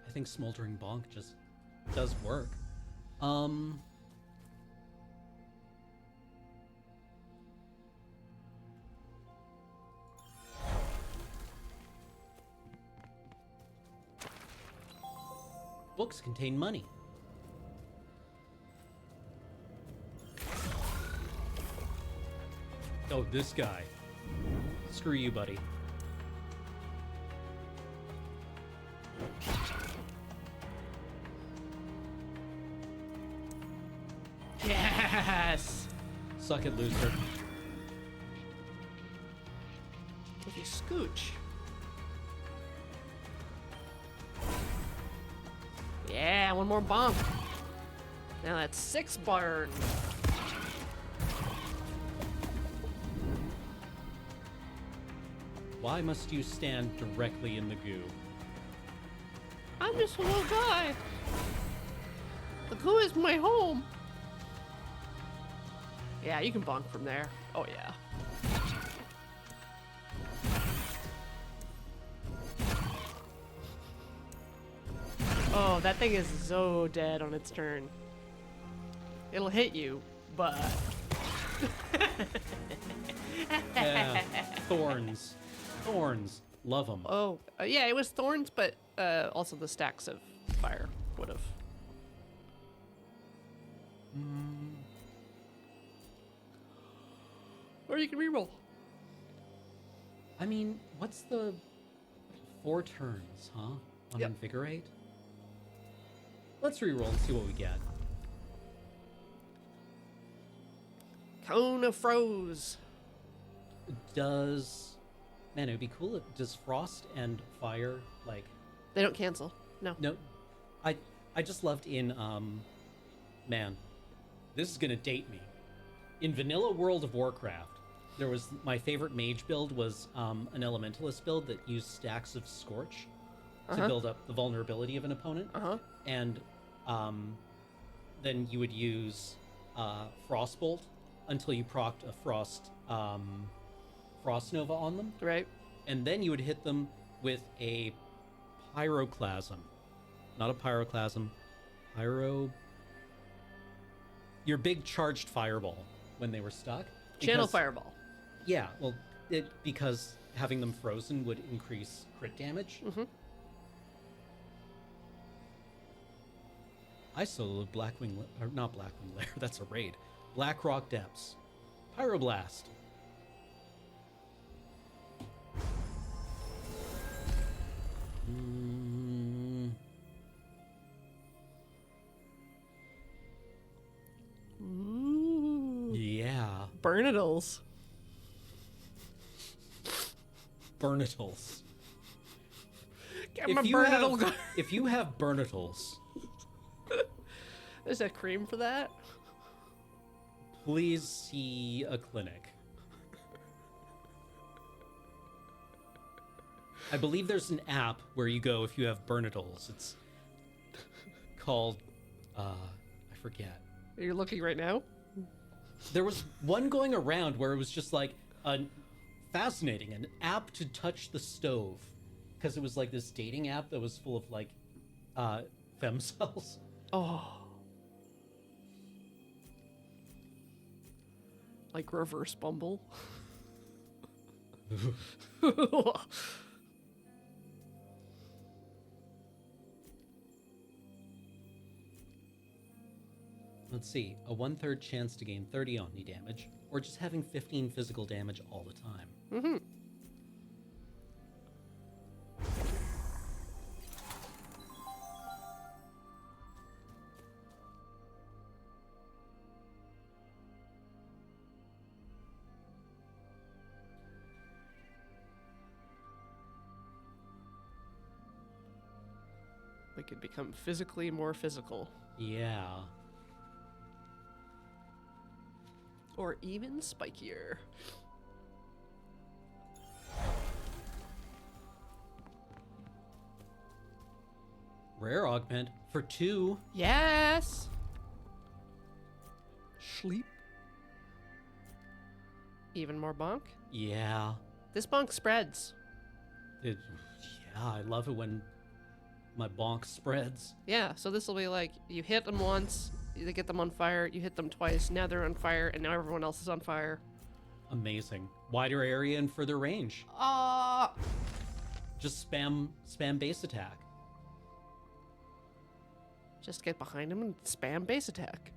I think Smoldering Bonk just does work. Books contain money. Oh, this guy. Screw you, buddy. Yes. Suck it, loser. With your scooch. Yeah, one more bonk. Now that's 6 burn. Why must you stand directly in the goo? I'm just a little guy. The goo is my home. Yeah, you can bonk from there. Oh yeah. Oh, that thing is so dead on its turn. It'll hit you, but... Yeah. Thorns. Thorns. Love them. Oh, yeah, it was thorns, but also the stacks of fire would have. Or you can reroll. I mean, what's the 4 turns, huh? On Yep. Invigorate? Let's reroll and see what we get. Cone of Froze. Does... Man, it would be cool if... Does Frost and Fire, like... They don't cancel. No. No. I just loved in, Man, this is gonna date me. In vanilla World of Warcraft, there was... My favorite mage build was an Elementalist build that used stacks of Scorch to build up the vulnerability of an opponent. And then you would use Frostbolt until you procced a Frost Nova on them. Right. And then you would hit them with a Pyroclasm Not a pyroclasm. Pyro. Your big charged fireball when they were stuck. Channel Because- fireball. Yeah, well, because having them frozen would increase crit damage. Mm-hmm. I soloed Blackwing, or not Blackwing Lair, that's a raid. Black Rock Depths. Pyroblast. Mm, Ooh. yeah. Burnitals. Burnitals. Get my Burnital. If you have Burnitals, There's a cream for that. please see a clinic. I believe there's an app where you go if you have Burnitals. It's called, I forget. You're looking right now? There was one going around where it was just like fascinating, an app to touch the stove, because it was like this dating app that was full of like fem cells. Oh. Like reverse Bumble. Let's see, a 1/3 chance to gain 30 Omni damage, or just having 15 physical damage all the time. Mm-hmm. We could become physically more physical. Yeah. Or even spikier. Rare augment for 2. Yes! Sleep. Even more bonk. Yeah. This bonk spreads. Yeah, I love it when my bonk spreads. Yeah, so this will be like, you hit them once, you get them on fire, you hit them twice, now they're on fire, and now everyone else is on fire. Amazing. Wider area and further range. Just spam base attack. Just get behind them and spam base attack.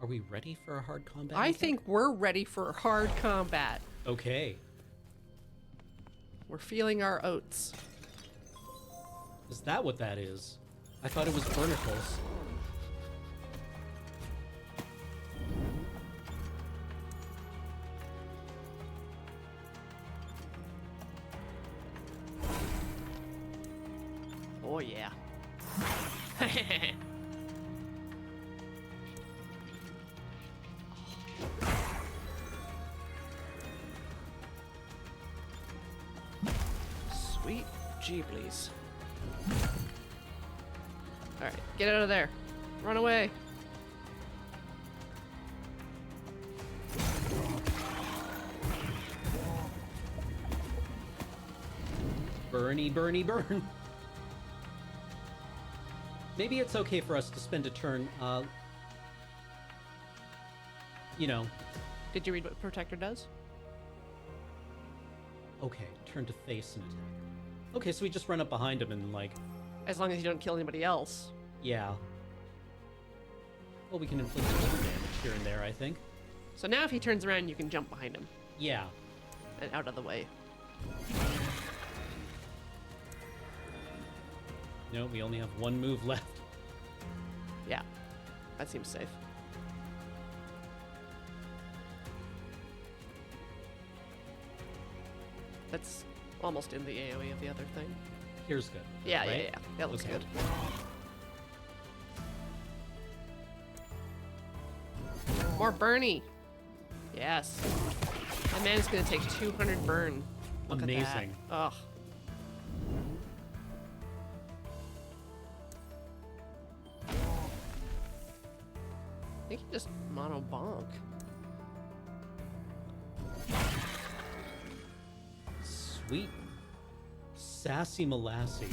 Are we ready for a hard combat? I attack? think we're ready for hard combat. Okay. We're feeling our oats. Is that what that is? I thought it was Burnicles. Oh yeah. Sweet Jeeblies. Alright, get out of there. Run away. Burny, burny, burn. Maybe it's okay for us to spend a turn, you know. Did you read what Protector does? Okay, turn to face an attack. Okay, so we just run up behind him and, like... As long as you don't kill anybody else. Yeah. Well, we can inflict a little damage here and there, I think. So now if he turns around, you can jump behind him. Yeah. And out of the way. No, we only have one move left. Yeah. That seems safe. That's almost in the AoE of the other thing. Here's good. Yeah, right? yeah. That looks Okay. good. More Bernie. Yes. That man is going to take 200 burn. Look Amazing. At that. Ugh. I think he just mono bonk. Sweet. Sassy Molassie.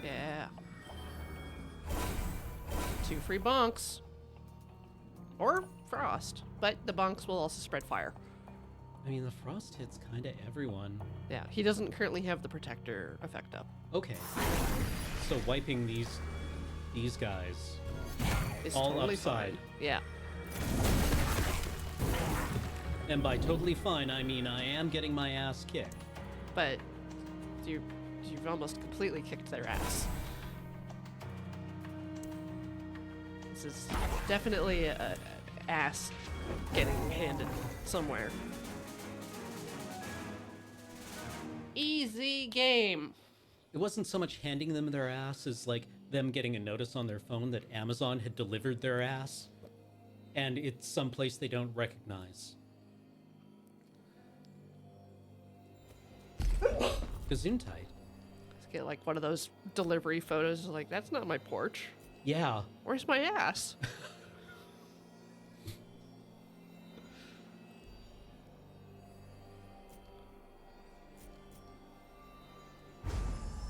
Yeah. 2 free bunks. Or frost. But the bunks will also spread fire. I mean, the frost hits kind of everyone. Yeah, he doesn't currently have the protector effect up. Okay. So wiping these guys It's all totally upside. fine. Yeah. And by totally fine, I mean I am getting my ass kicked. But you've almost completely kicked their ass. This is definitely a ass getting handed somewhere. Easy game. It wasn't so much handing them their ass as like them getting a notice on their phone that Amazon had delivered their ass. And it's someplace they don't recognize. Gesundheit. Let's get like one of those delivery photos. Like, that's not my porch. Yeah. Where's my ass?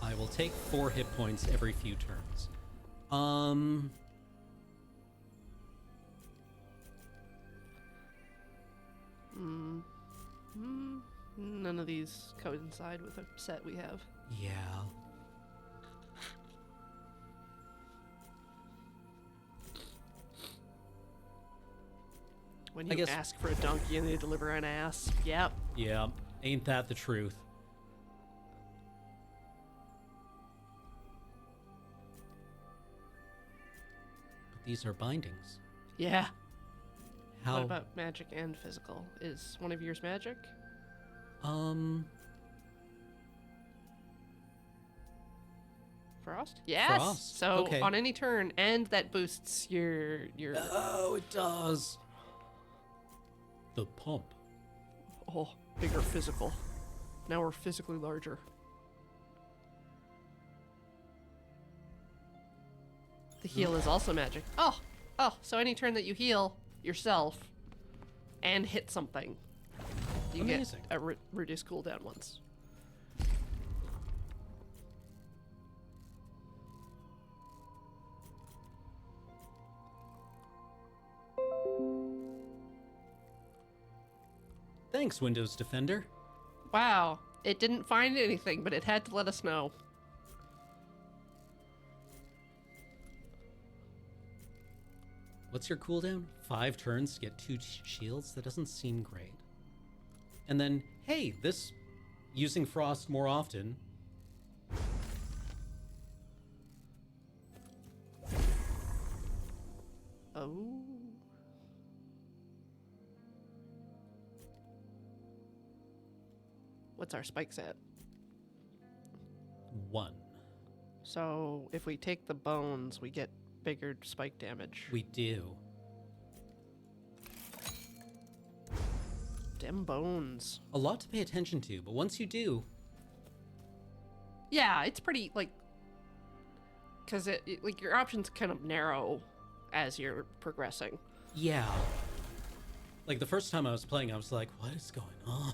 I will take 4 hit points every few turns. None of these coincide with a set we have. Yeah. When I you guess- ask for a donkey and they deliver an ass. Yep. Yeah. Ain't that the truth? But these are bindings. Yeah. How? What about magic and physical? Is one of yours magic? Frost? Yes. Frost, So okay. on any turn, and that boosts your Oh, it does. The pump. bigger physical. Now we're physically larger. The heal is also magic. Oh, so any turn that you heal yourself and hit something, you Amazing. get a reduced cooldown once. Thanks, Windows Defender. Wow, it didn't find anything, but it had to let us know. What's your cooldown? 5 turns to get 2 shields? That doesn't seem great. And then, hey, this using Frost more often. Oh. What's our spikes at? 1. So if we take the bones, we get bigger spike damage. We do. Dem bones. A lot to pay attention to, but once you do, Yeah, it's pretty like, because like your options kind of narrow as you're progressing. yeah. Like the first time I was playing, I was like, what is going on?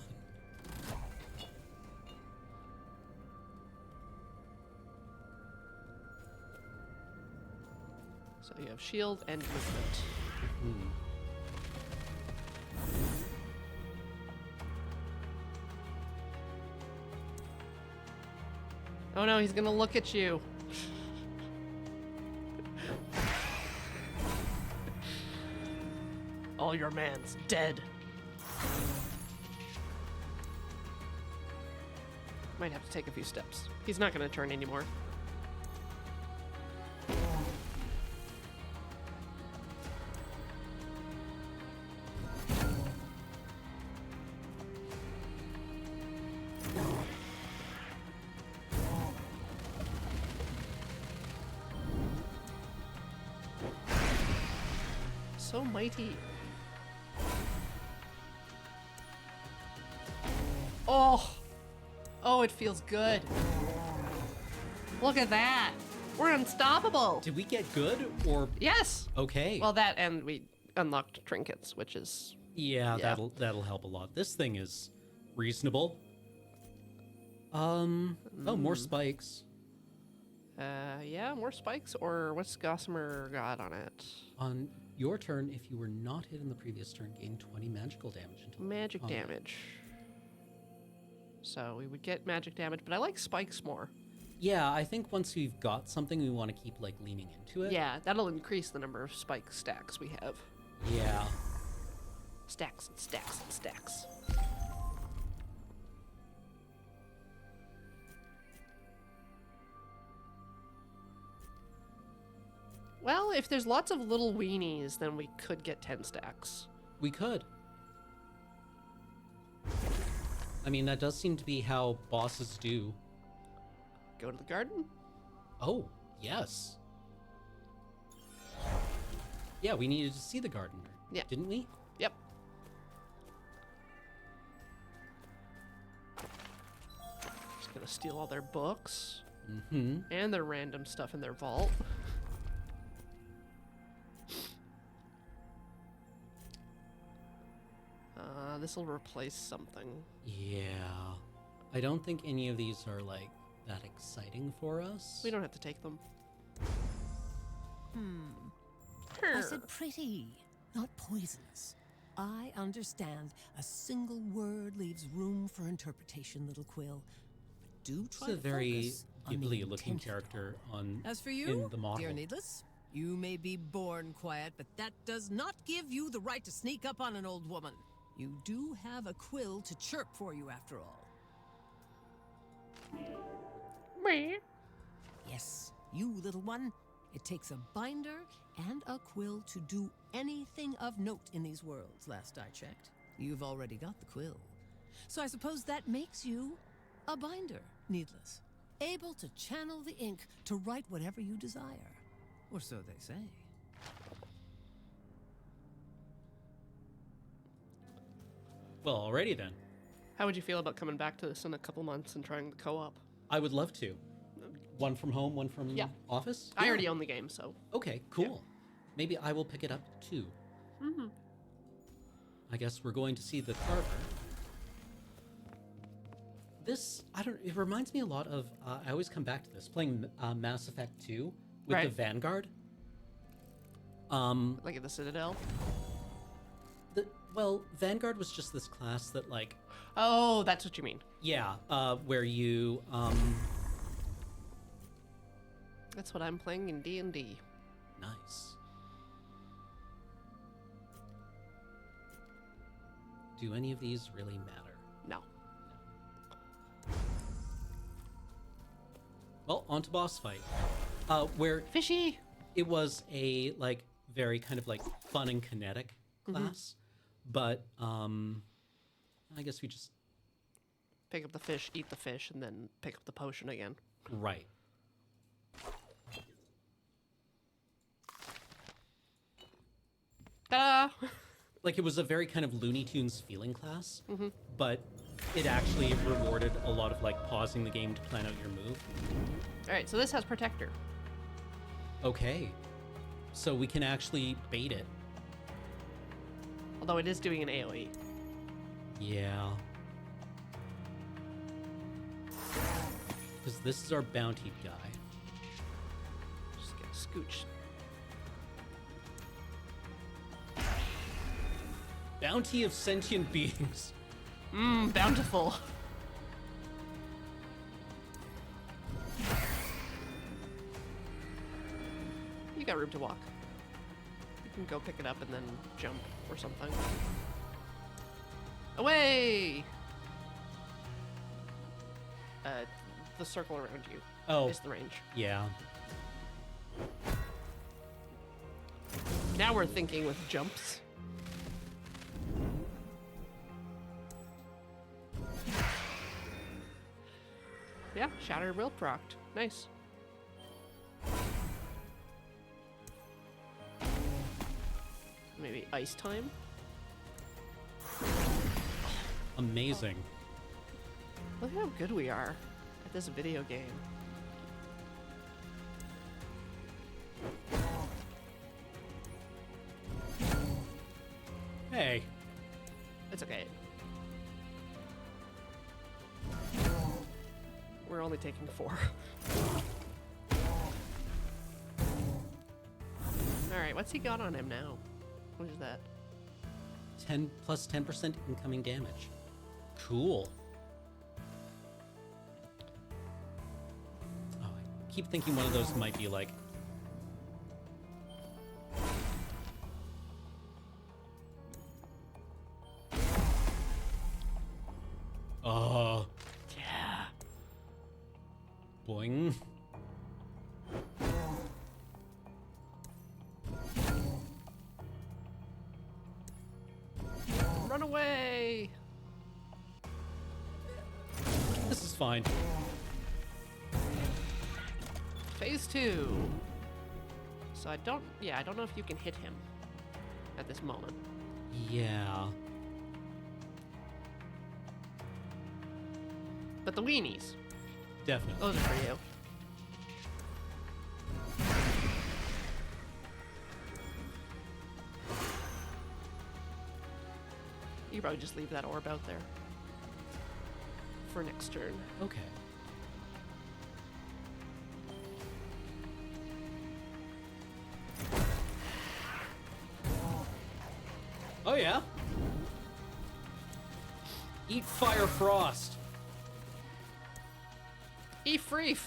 So you have shield and movement. Oh no, he's gonna look at you. All your man's dead. Might have to take a few steps. He's not gonna turn anymore. So mighty. Oh, it feels good. Look at that. We're unstoppable. Did we get good or Yes. okay? Well, that and we unlocked trinkets, which is yeah, yeah. that'll help a lot. This thing is reasonable. Oh, more spikes. Yeah, more spikes, or what's Gossamer got on it? On your turn, if you were not hit in the previous turn, gain 20 magical damage. Until Magic combat. damage. So we would get magic damage, but I like spikes more. Yeah, I think once we've got something, we want to keep like leaning into it. Yeah, that'll increase the number of spike stacks we have. Yeah. Stacks and stacks and stacks. Well, if there's lots of little weenies, then we could get 10 stacks. We could. I mean, that does seem to be how bosses do. Go to the garden? Oh, yes. Yeah, we needed to see the gardener. Yeah. Didn't we? Yep. Just gonna steal all their books. Mm-hmm. And their random stuff in their vault. This will replace something. Yeah. I don't think any of these are, like, that exciting for us. We don't have to take them. I said pretty, not poisonous. I understand a single word leaves room for interpretation, little Quill. But do It's try a to very focus on the Ghibli-looking intent. character on As for in you, the model. dear Needless, you may be born quiet, but that does not give you the right to sneak up on an old woman. You do have a quill to chirp for you, after all. Yes, you little one. It takes a binder and a quill to do anything of note in these worlds, last I checked. You've already got the quill. So I suppose that makes you a binder, Needless. Able to channel the ink to write whatever you desire. Or so they say. Well, alrighty then. How would you feel about coming back to this in a couple months and trying the co-op? I would love to. One from home, one from Yeah. office? I Yeah. already own the game, so. Okay, cool. Maybe I will pick it up too. Mm-hmm. I guess we're going to see the carver. This, it reminds me a lot of, I always come back to this, playing Mass Effect 2 with the Right. Vanguard. Like at the Citadel? Well, Vanguard was just this class that, like... Oh, that's what you mean. Yeah, where you, That's what I'm playing in D&D. Nice. Do any of these really matter? No. Well, on to boss fight. Where Fishy! it was a, like, very kind of, like, fun and kinetic class. But, I guess we just... Pick up the fish, eat the fish, and then pick up the potion again. Right. Ta-da! Like, it was a very kind of Looney Tunes feeling class, but it actually rewarded a lot of, like, pausing the game to plan out your move. Alright, so this has Protector. Okay. So we can actually bait it. Although it is doing an AoE. Yeah. Because this is our bounty guy. Just get scooch. Bounty of sentient beings. Mmm, bountiful. You got room to walk. You can go pick it up and then jump or something. Away! The circle around you is the range. Yeah. Now we're thinking with jumps. Yeah, Shattered Will procced. Nice. Maybe ice time? Amazing. Look how good we are at this video game. Hey. It's okay. We're only taking 4. right, what's he got on him now? What is that? 10 plus 10% incoming damage. Cool. Oh, I keep thinking one of those might be like... Oh. Yeah. Boing. Run away! This is fine. Phase 2. So I don't know if you can hit him at this moment. Yeah. But the weenies, Definitely. those are for you. You could probably just leave that orb out there for next turn. Okay. Oh yeah. Eat fire frost. Eat Freef!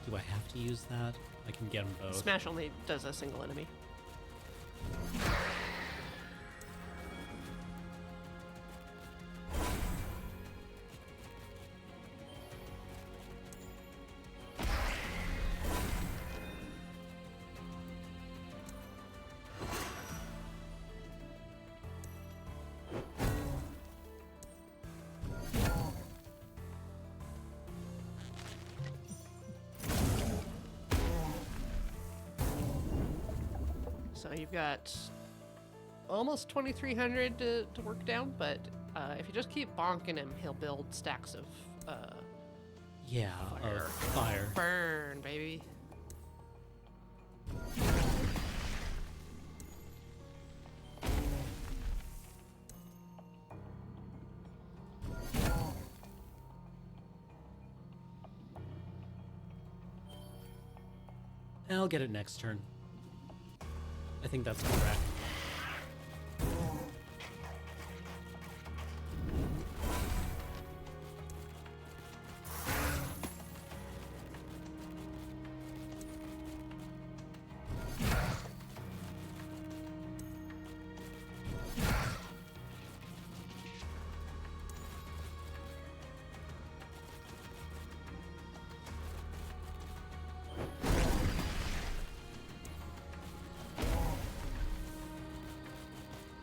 Do I have to use that? I can get them both. Smash only does a single enemy. So you've got almost 2,300 to work down, but if you just keep bonking him, he'll build stacks of Yeah, fire. Fire. Burn, baby. I'll get it next turn. I think that's correct.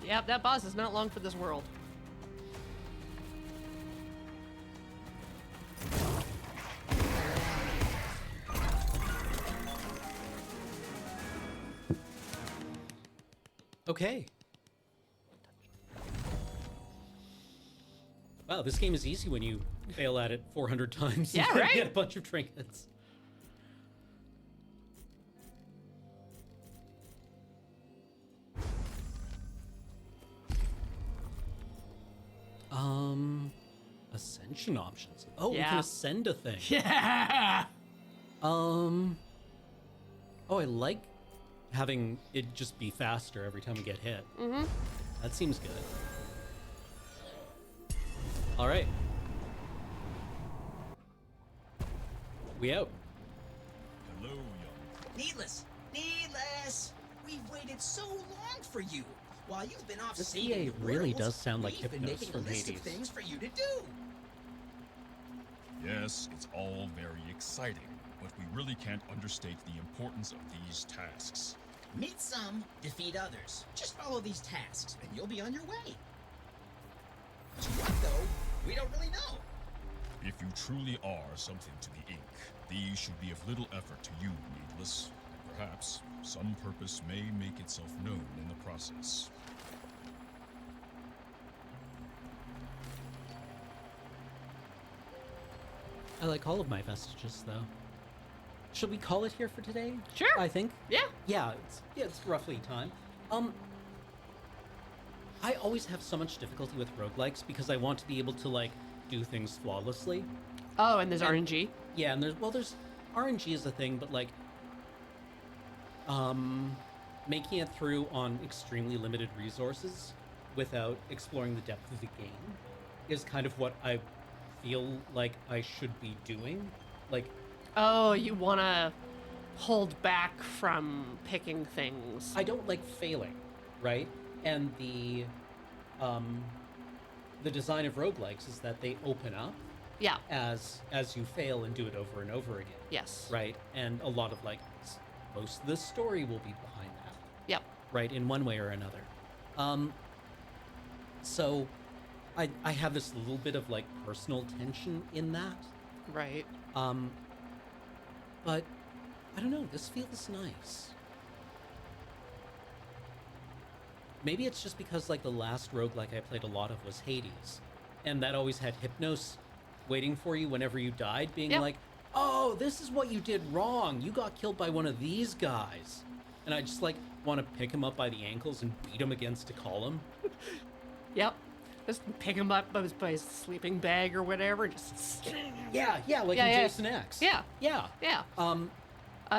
Yep, that boss is not long for this world. Okay. Wow, this game is easy when you fail at it 400 times. Yeah, and right? Get a bunch of trinkets. Ascension options. Oh, we can Yeah. ascend a thing. Yeah! Oh, I like having it just be faster every time we get hit. Mm-hmm. That seems good. All right. We out. Hello, young. Needless! Needless! We've waited so long for you! While you've been off This saving EA really worlds, does sound like we've been Hypnos making from a list Hades. of things for you to do! Yes, it's all very exciting, but we really can't understate the importance of these tasks. Meet some, defeat others. Just follow these tasks, and you'll be on your way. To what, though? We don't really know. If you truly are something to the Ink, these should be of little effort to you, Needless. And perhaps some purpose may make itself known in the process. I like all of my vestiges, though. Should we call it here for today? Sure. I think. Yeah. Yeah, it's roughly time. I always have so much difficulty with roguelikes because I want to be able to, like, do things flawlessly. Oh, and there's RNG? Yeah, and there's RNG is a thing, but, like, making it through on extremely limited resources without exploring the depth of the game is kind of what I feel like I should be doing. Like, Oh, you want to hold back from picking things. I don't like failing, right? And the design of roguelikes is that they open up Yeah. as you fail and do it over and over again. Yes. Right? And a lot of, like, most of the story will be behind that. Yep. Right, in one way or another. So I have this little bit of, like, personal tension in that. Right. But I don't know, this feels nice. Maybe it's just because, like, the last roguelike I played a lot of was Hades, and that always had Hypnos waiting for you whenever you died, being Yep. like, oh, this is what you did wrong. You got killed by one of these guys. And I just, like, want to pick him up by the ankles and beat him against a column. Yep. Just pick him up by his sleeping bag or whatever. Just Yeah, like Yeah, in yeah. Jason X. Yeah. Yeah. Yeah.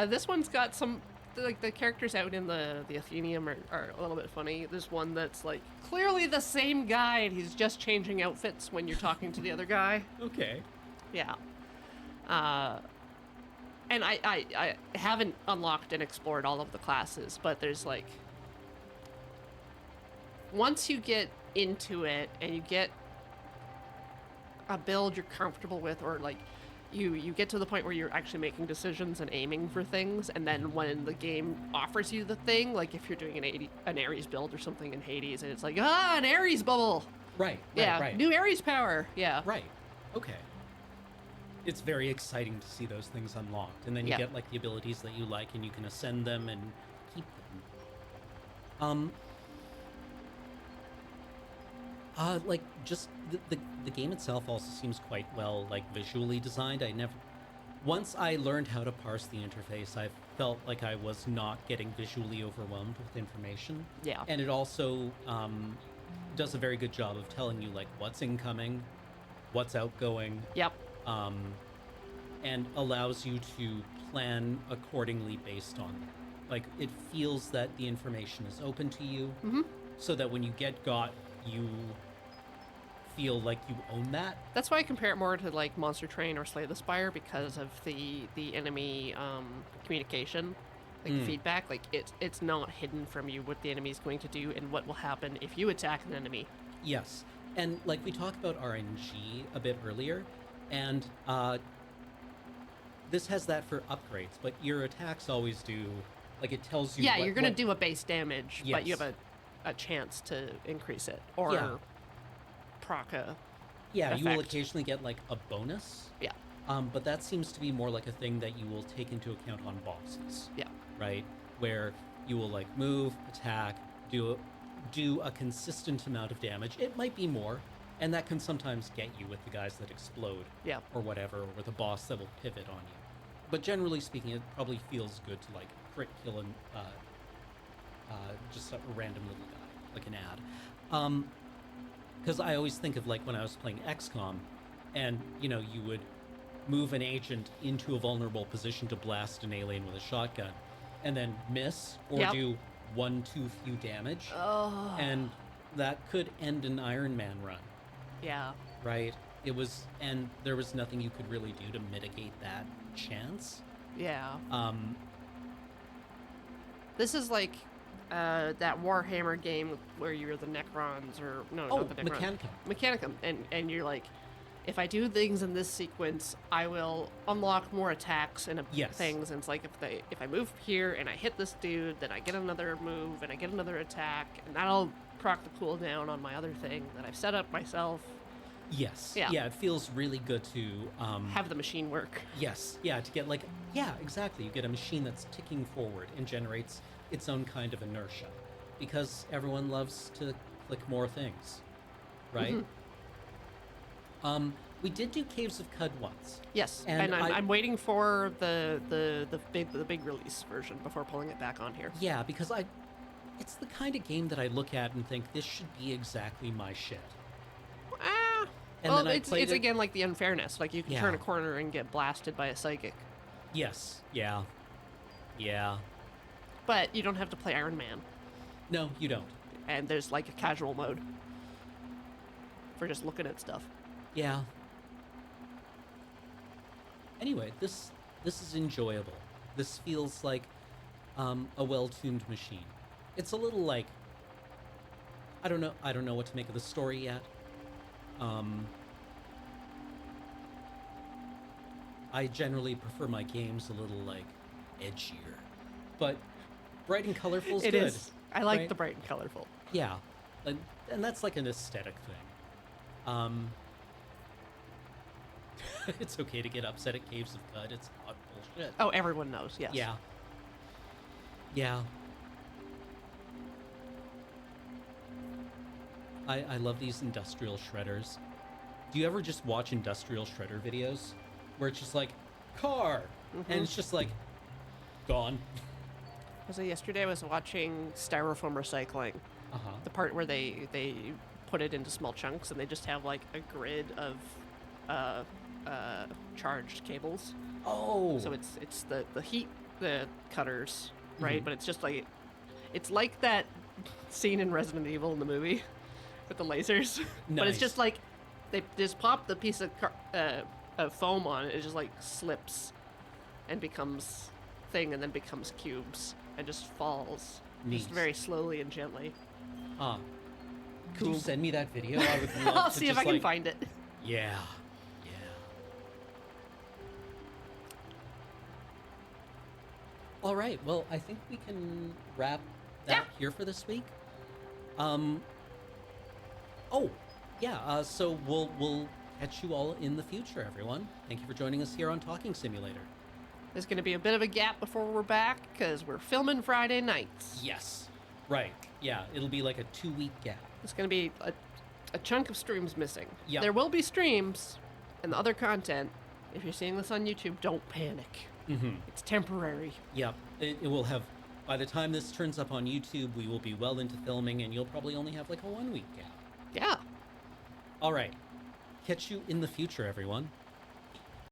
This one's got some, like, the characters out in the Athenium are a little bit funny. There's one that's, like, clearly the same guy, and he's just changing outfits when you're talking to the other guy. Okay. Yeah. And I haven't unlocked and explored all of the classes, but there's, like, once you get into it and you get a build you're comfortable with, or, like, you get to the point where you're actually making decisions and aiming for things, and then when the game offers you the thing, like if you're doing an Ares build or something in Hades, and it's like, an Ares bubble! Right, Yeah, right. new Ares power! Yeah. Right. Okay. It's very exciting to see those things unlocked. And then you Yeah. get, like, the abilities that you like, and you can ascend them and keep them. Like, just the game itself also seems quite well, like, visually designed. Once I learned how to parse the interface, I felt like I was not getting visually overwhelmed with information. Yeah. And it also does a very good job of telling you, like, what's incoming, what's outgoing, Yep. and allows you to plan accordingly based on that. Like, it feels that the information is open to you, so that when you get got, you feel like you own that. That's why I compare it more to, like, Monster Train or Slay the Spire, because of the enemy communication, like feedback. Like, it's not hidden from you what the enemy is going to do and what will happen if you attack an enemy. Yes. And, like, we talked about RNG a bit earlier, and this has that for upgrades, but your attacks always do, like, it tells you Yeah, what, you're going to do a base damage, but you Yes. have a chance to increase it, or Yeah. proc a Yeah, you will effect. occasionally get, like, a bonus. Yeah. But that seems to be more like a thing that you will take into account on bosses. Yeah. Right? Where you will, like, move, attack, do a consistent amount of damage. It might be more, and that can sometimes get you with the guys that explode. Yeah. Or whatever, or with a boss that will pivot on you. But generally speaking, it probably feels good to, like, crit kill and just a random little guy, like an ad. Because I always think of, like, when I was playing XCOM, and, you know, you would move an agent into a vulnerable position to blast an alien with a shotgun, and then miss or Yep. do 1 too few damage, Oh. and that could end an Iron Man run, Yeah. right? And there was nothing you could really do to mitigate that chance. Yeah. Um, This is like that Warhammer game where you're the Necrons, or no, Oh, not the Necrons. Mechanicum, and you're like, if I do things in this sequence, I will unlock more attacks and Yes. things. And it's like if I move here and I hit this dude, then I get another move and I get another attack, and that'll proc the cooldown on my other thing that I've set up myself. yes. Yeah. It feels really good to Have the machine work. Yes, yeah, to get, like, yeah, exactly. You get a machine that's ticking forward and generates its own kind of inertia, because everyone loves to click more things, right? We did do Caves of Cud once. Yes, And and I'm waiting for the big release version before pulling it back on here. Yeah, because it's the kind of game that I look at and think this should be exactly my shit. And Well, then I it's played it- again like the unfairness. Like you can Yeah. turn a corner and get blasted by a psychic, Yes. Yeah. Yeah. but you don't have to play Iron Man. No, you don't. And there's like a casual mode for just looking at stuff. Yeah. Anyway, this is enjoyable. This feels like a well-tuned machine. It's a little like I don't know what to make of the story yet. I generally prefer my games a little like edgier, but bright and colorful is It good. is. I like right? the bright and colorful. Yeah, and that's like an aesthetic thing. It's okay to get upset at Caves of Cud. It's not bullshit. Oh, everyone knows. Yes. Yeah. Yeah. I love these industrial shredders. Do you ever just watch industrial shredder videos where it's just like car and it's just like gone? So yesterday I was watching styrofoam recycling. Uh-huh. The part where they put it into small chunks and they just have like a grid of charged cables. Oh. So it's the heat the cutters, right? Mhm. But it's just like it's like that scene in Resident Evil in the movie with the lasers. But it's Nice. just like they just pop the piece of foam on it. It just like slips and becomes thing, and then becomes cubes and just falls just Neat. very slowly and gently. Huh. Could Cool. you send me that video? I would love I'll to see if just, I can like- find it. Yeah. Yeah. All right. Well, I think we can wrap that here for this week. Oh, yeah. So we'll catch you all in the future, everyone. Thank you for joining us here on Talking Simulator. There's going to be a bit of a gap before we're back because we're filming Friday nights. Yes. Right. Yeah. It'll be like a 2-week gap. It's going to be a chunk of streams missing. Yep. There will be streams and the other content. If you're seeing this on YouTube, don't panic. Mm-hmm. It's temporary. Yep. It will have. By the time this turns up on YouTube, we will be well into filming, and you'll probably only have like a 1-week gap. Yeah. All right. Catch you in the future, everyone.